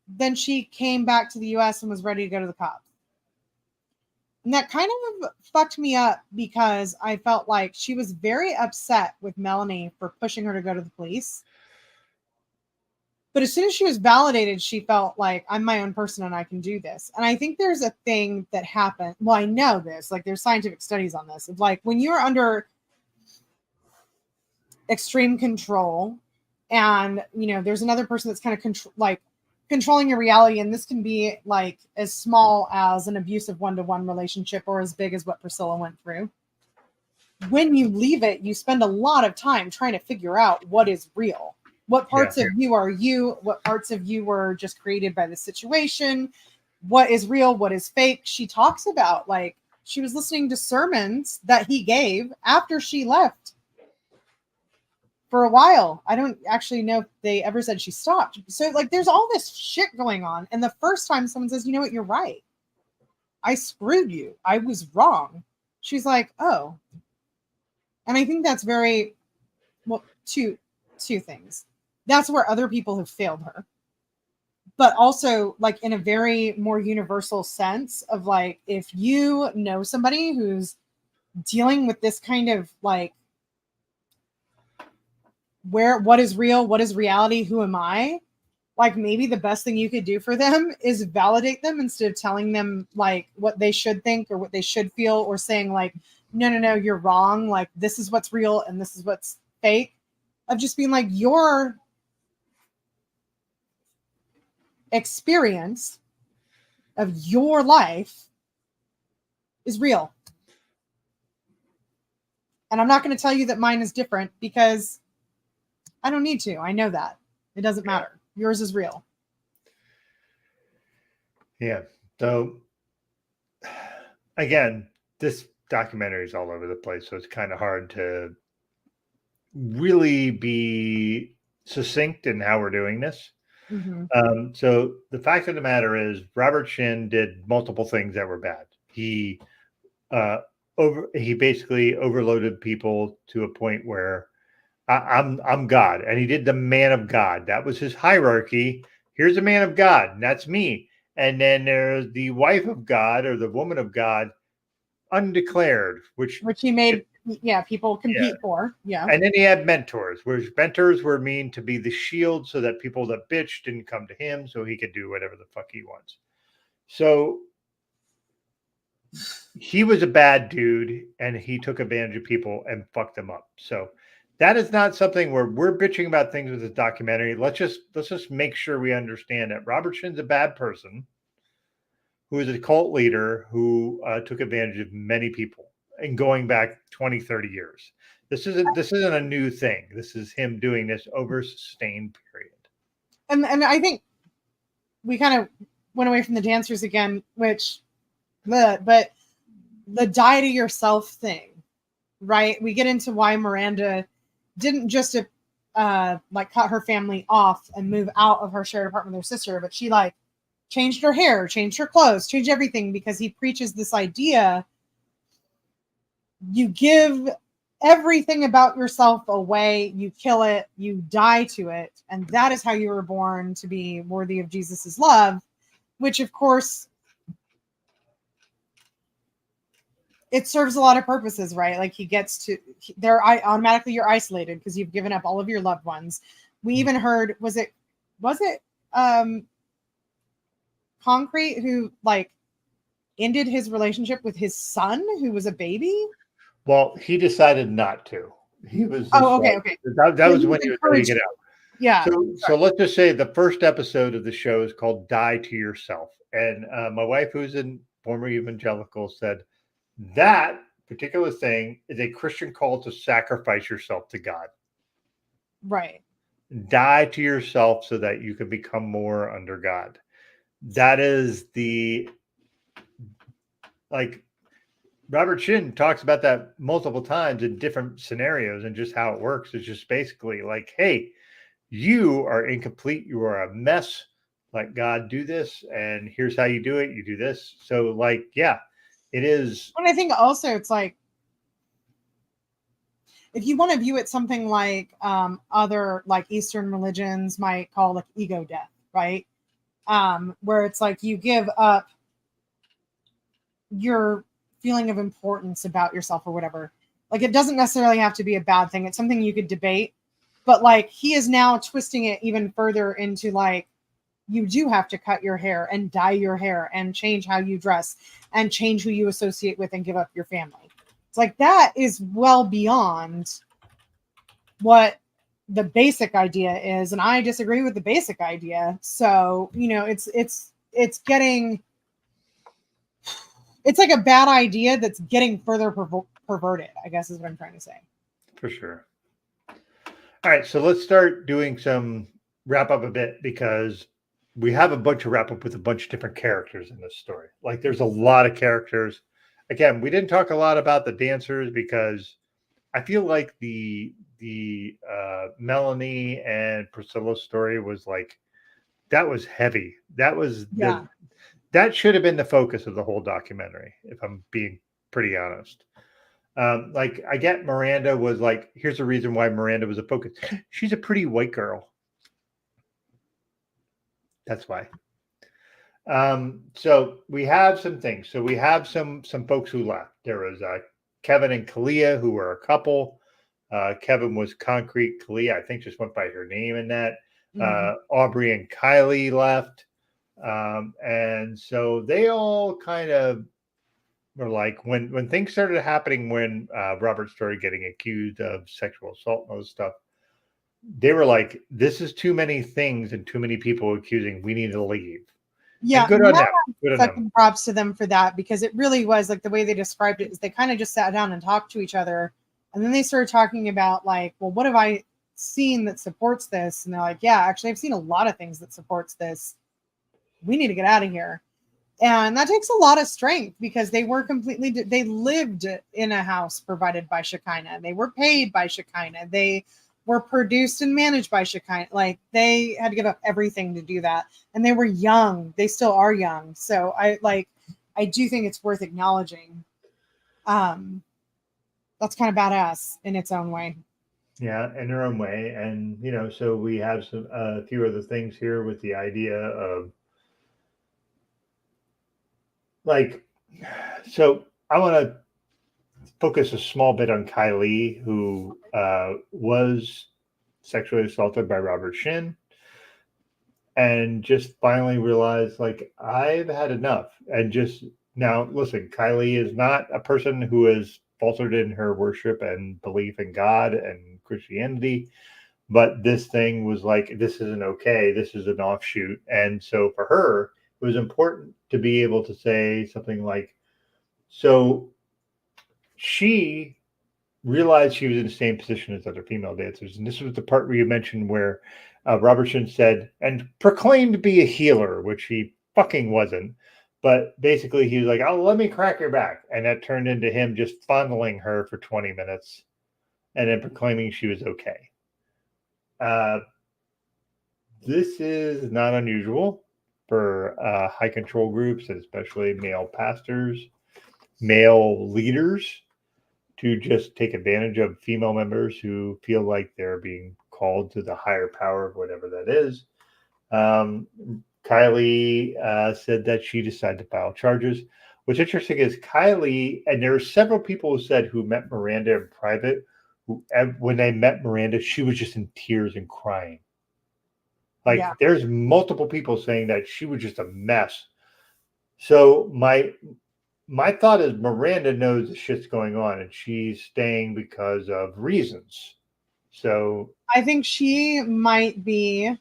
then she came back to the US and was ready to go to the cops. And that kind of fucked me up because I felt like she was very upset with Melanie for pushing her to go to the police. But as soon as she was validated, she felt like, I'm my own person and I can do this. And I think there's a thing that happened. Well, I know this, like there's scientific studies on this. It's like when you're under extreme control and, you know, there's another person that's kind of controlling your reality. And this can be like as small as an abusive one-to-one relationship or as big as what Priscilla went through. When you leave it, you spend a lot of time trying to figure out what is real. What parts of you are you? What parts of you were just created by the situation? What is real? What is fake? She talks about like she was listening to sermons that he gave after she left for a while. I don't actually know if they ever said she stopped. So like there's all this shit going on. And the first time someone says, you know what, you're right. I screwed you. I was wrong. She's like, oh. And I think that's very, well, two things. That's where other people have failed her. But also like in a very more universal sense of like, if you know somebody who's dealing with this kind of like, what is real? What is reality? Who am I? like maybe the best thing you could do for them is validate them instead of telling them like what they should think or what they should feel, or saying like, no, you're wrong. Like, this is what's real and this is what's fake. Of just being like, your experience of your life is real. And I'm not going to tell you that mine is different because I don't need to. I know that. It doesn't matter. Yours is real. Yeah. So again, this documentary is all over the place, so it's kind of hard to really be succinct in how we're doing this. Mm-hmm. So the fact of the matter is, Robert Shin did multiple things that were bad. He basically overloaded people to a point where I'm God, and he did the man of God. That was his hierarchy. Here's a man of God, and that's me. And then there's the wife of God or the woman of God, undeclared, which he made people compete for. Yeah. And then he had mentors, which mentors were mean to be the shield so that people that bitch didn't come to him, so he could do whatever the fuck he wants. So he was a bad dude, and he took advantage of people and fucked them up. So that is not something where we're bitching about things with this documentary. Let's just make sure we understand that Robert Shin's a bad person who is a cult leader who took advantage of many people, and going back 20, 30 years. This isn't a new thing. This is him doing this over a sustained period. And I think we kind of went away from the dancers again, but the die to yourself thing, right? We get into why Miranda didn't just like cut her family off and move out of her shared apartment with her sister, but she like changed her hair, changed her clothes, changed everything, because he preaches this idea: you give everything about yourself away, you kill it, you die to it, and that is how you were born to be worthy of Jesus's love. Which, of course, it serves a lot of purposes, right? Like, he gets to there, automatically you're isolated because you've given up all of your loved ones. We even heard, was it Concrete who like ended his relationship with his son who was a baby? Well, he decided not to. He was okay. That was when he was ready to get out. Yeah. So let's just say the first episode of the show is called "Die to Yourself," and my wife, who's a former evangelical, said that particular thing is a Christian call to sacrifice yourself to God. Right. Die to yourself so that you can become more under God. That is like Robert Shin talks about that multiple times in different scenarios, and just how it works is just basically like, hey, you are incomplete. You are a mess. Let God do this. And here's how you do it. You do this. So like, yeah, it is. And I think also it's like, if you want to view it something like other like Eastern religions might call like ego death, right? Where it's like you give up your feeling of importance about yourself or whatever. Like, it doesn't necessarily have to be a bad thing. It's something you could debate, but like, he is now twisting it even further into like, you do have to cut your hair and dye your hair and change how you dress and change who you associate with and give up your family. It's like, that is well beyond what the basic idea is. And I disagree with the basic idea. So, you know, it's getting, it's like a bad idea that's getting further perverted, I guess is what I'm trying to say. For sure. All right. So let's start doing some wrap up a bit, because we have a bunch of wrap up with a bunch of different characters in this story. Like, there's a lot of characters. Again, we didn't talk a lot about the dancers because I feel like the Melanie and Priscilla story was like, that was heavy. That was that should have been the focus of the whole documentary, if I'm being pretty honest. Like, I get Miranda was like, here's the reason why Miranda was a focus. She's a pretty white girl. That's why. So we have some things. So we have some folks who left. There was Kevin and Kalia, who were a couple. Kevin was Concrete. Kalia, I think, just went by her name in that. Aubrey and Kylie left. And so they all kind of were like, when things started happening, when Robert started getting accused of sexual assault and all this stuff, they were like, this is too many things and too many people accusing. We need to leave. Yeah. And good on them. Good on them. Props to them for that, because it really was like the way they described it is they kind of just sat down and talked to each other. And then they started talking about like, well, what have I seen that supports this? And they're like, yeah, actually, I've seen a lot of things that supports this. We need to get out of here. And that takes a lot of strength, because they were they lived in a house provided by Shekinah. They were paid by Shekinah. They were produced and managed by Shekinah. Like, they had to give up everything to do that. And they were young. They still are young. So I do think it's worth acknowledging. That's kind of badass in its own way. Yeah, in their own way. And, so we have a few other things here with the idea of, like, so I want to focus a small bit on Kylie, who was sexually assaulted by Robert Shin, and just finally realized, like, I've had enough. And just now, listen, Kylie is not a person who has faltered in her worship and belief in God and Christianity, but this thing was like, this isn't okay. This is an offshoot. And so for her, it was important to be able to say something like, so she realized she was in the same position as other female dancers. And this was the part where you mentioned where Robertson said, and proclaimed to be a healer, which he fucking wasn't. But basically he was like, oh, let me crack your back. And that turned into him just fondling her for 20 minutes and then proclaiming she was okay. This is not unusual for high control groups, especially male pastors, male leaders, to just take advantage of female members who feel like they're being called to the higher power of whatever that is. Kylie said that she decided to file charges. What's interesting is Kylie, and there are several people who said who met Miranda in private, who, when they met Miranda, she was just in tears and crying. Like, there's multiple people saying that she was just a mess. So my thought is Miranda knows the shit's going on and she's staying because of reasons. So I think she might be,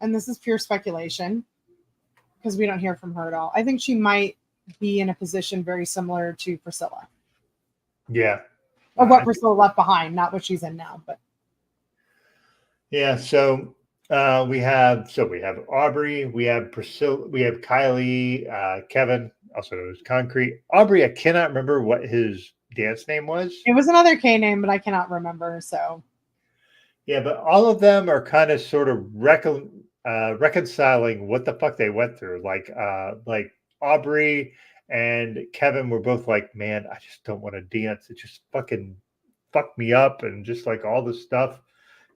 and this is pure speculation because we don't hear from her at all. I think she might be in a position very similar to Priscilla. Yeah. Or what Priscilla left behind, not what she's in now, but. Yeah. So we have Aubrey, we have Priscilla, we have Kylie, Kevin, also known as Concrete. Aubrey, I cannot remember what his dance name was. It was another K name, but I cannot remember. So yeah, but all of them are kind of sort of reconciling what the fuck they went through. Like Aubrey and Kevin were both like, man, I just don't want to dance. It just fucking fucked me up, and just like all this stuff.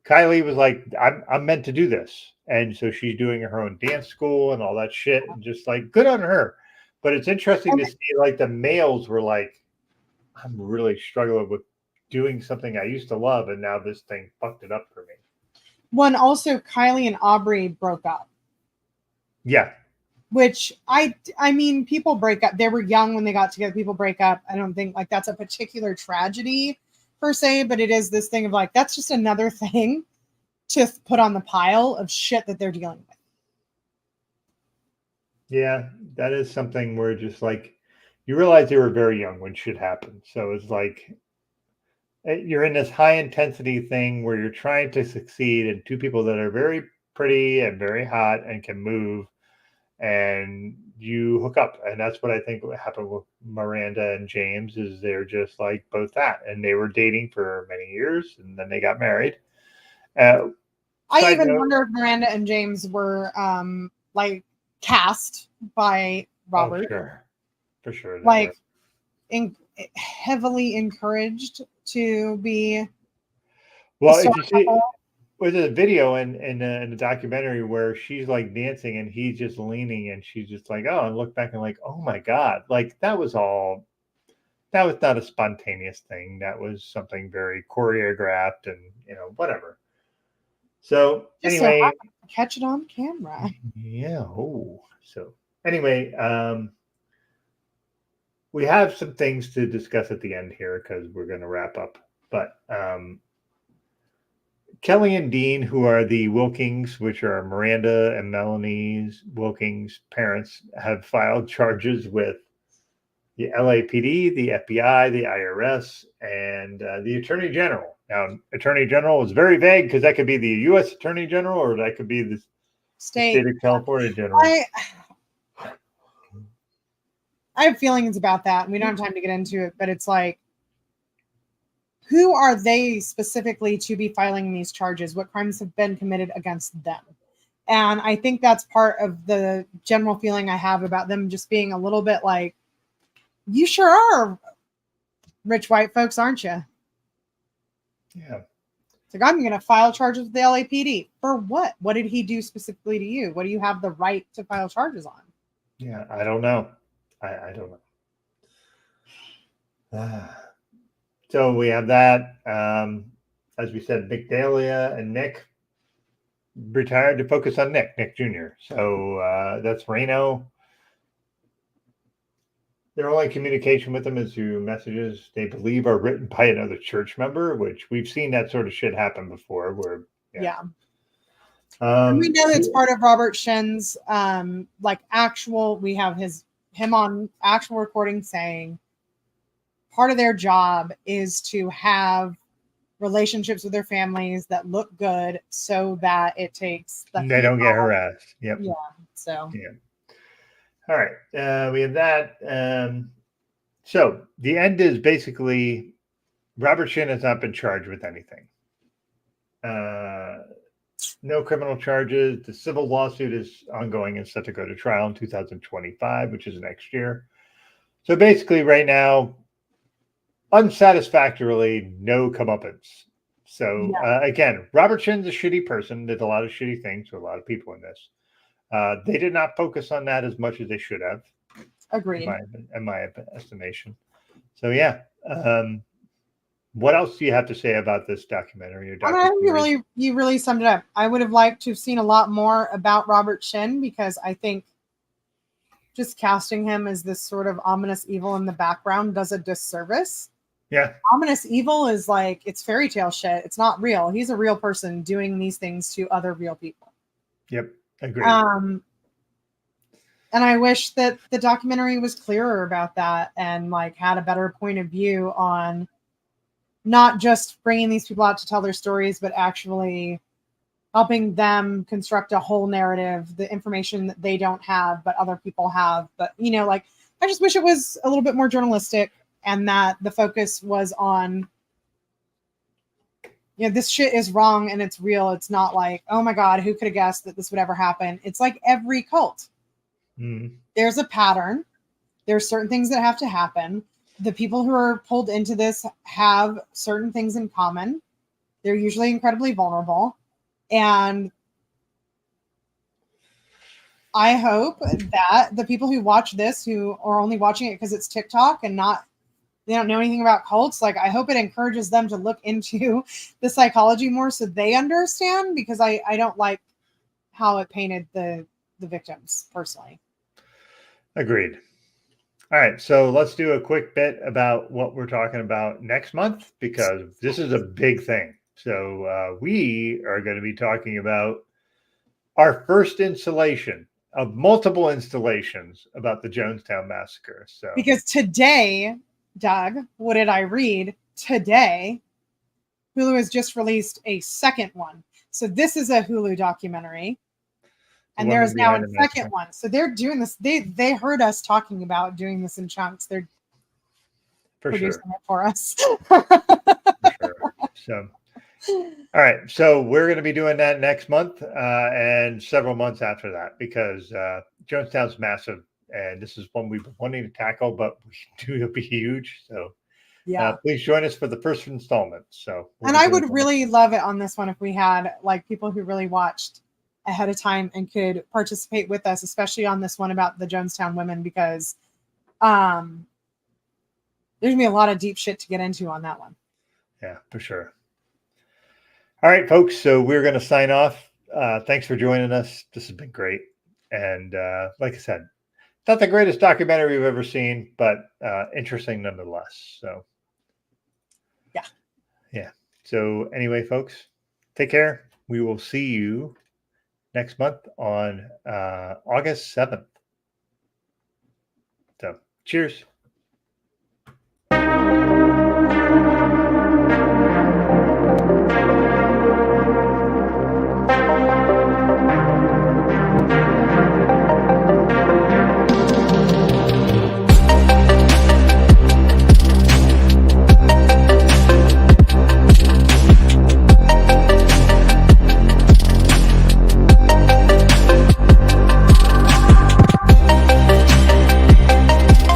Kylie was like, I'm meant to do this. And so she's doing her own dance school and all that shit. And just like, good on her. But it's interesting to see, like, the males were like, I'm really struggling with doing something I used to love. And now this thing fucked it up for me. One, also Kylie and Aubrey broke up. Yeah. Which I mean, people break up. They were young when they got together. People break up. I don't think like that's a particular tragedy per se, but it is this thing of like, that's just another thing to put on the pile of shit that they're dealing with. Yeah, that is something where just like, you realize they were very young when shit happened. So it's like, you're in this high intensity thing where you're trying to succeed, and two people that are very pretty and very hot and can move, and you hook up. And that's what I think happened with Miranda and James, is they're just like both that. And they were dating for many years and then they got married. I even wonder if Miranda and James were like cast by Robert. Oh, sure. For sure. Like heavily encouraged to be. Well, if you see, there's a video in the documentary where she's like dancing and he's just leaning and she's just like, oh, and look back and like, oh my God, like that was not a spontaneous thing. That was something very choreographed and, whatever. So anyway, catch it on camera. Yeah. Oh, so anyway, we have some things to discuss at the end here because we're going to wrap up. But Kelly and Dean, who are the Wilkins, which are Miranda and Melanie Wilkins' parents, have filed charges with the LAPD, the FBI, the IRS, and the Attorney General. Now, Attorney General is very vague because that could be the U.S. Attorney General or that could be the state of California General. I have feelings about that, and we don't have time to get into it, but it's like, who are they specifically to be filing these charges? What crimes have been committed against them? And I think that's part of the general feeling I have about them just being a little bit like, you sure are rich white folks, aren't you? Yeah. It's like, I'm going to file charges with the LAPD. For what? What did he do specifically to you? What do you have the right to file charges on? Yeah, I don't know. I don't know. So we have that. As we said, Nick Dahlia and Nick retired to focus on Nick Jr. So that's Reno. Their only communication with them is through messages they believe are written by another church member, which we've seen that sort of shit happen before. Where yeah. We know it's part of Robert Shen's like actual. We have him on actual recording saying part of their job is to have relationships with their families that look good so that it takes they don't get harassed. Yep. Yeah. So yeah. All right. We have that. So the end is basically Robert Shen has not been charged with anything. No criminal charges. The civil lawsuit is ongoing and set to go to trial in 2025, which is next year. So basically right now, unsatisfactorily, no comeuppance. So again, Robert Shen's a shitty person, did a lot of shitty things to a lot of people in this. They did not focus on that as much as they should have. Agreed. In my estimation. So yeah. What else do you have to say about this documentary? I think you really summed it up. I would have liked to have seen a lot more about Robert Shen because I think just casting him as this sort of ominous evil in the background does a disservice. Yeah. Ominous evil is like, it's fairy tale shit. It's not real. He's a real person doing these things to other real people. Yep. Agreed. And I wish that the documentary was clearer about that and like had a better point of view on not just bringing these people out to tell their stories, but actually helping them construct a whole narrative, the information that they don't have, but other people have. But, you know, like, I just wish it was a little bit more journalistic and that the focus was on, you know, this shit is wrong and it's real. It's not like, oh my God, who could have guessed that this would ever happen? It's like every cult. There's a pattern. There's certain things that have to happen. The people who are pulled into this have certain things in common. They're usually incredibly vulnerable. And I hope that the people who watch this, who are only watching it because it's TikTok and they don't know anything about cults, like I hope it encourages them to look into the psychology more so they understand, because I don't like how it painted the victims personally. Agreed. All right, so let's do a quick bit about what we're talking about next month, because this is a big thing. So we are going to be talking about our first installation of multiple installations about the Jonestown Massacre. So because today, Doug, what did I read? Today, Hulu has just released a second one. So this is a Hulu documentary. And there is now a second one. So they're doing this. They heard us talking about doing this in chunks. They're producing it for us. For sure. So, all right. So we're going to be doing that next month and several months after that, because Jonestown's massive. And this is one we've been wanting to tackle, but we do it'll be huge. So yeah, please join us for the first installment. So and I would really love it on this one if we had like people who really watched ahead of time and could participate with us, especially on this one about the Jonestown women, because there's gonna be a lot of deep shit to get into on that one. Yeah, for sure. All right, folks. So we're going to sign off. thanks for joining us. This has been great. And like I said, not the greatest documentary we've ever seen, but interesting nonetheless. So, yeah. So anyway, folks, take care. We will see you next month on August 7th. So, cheers.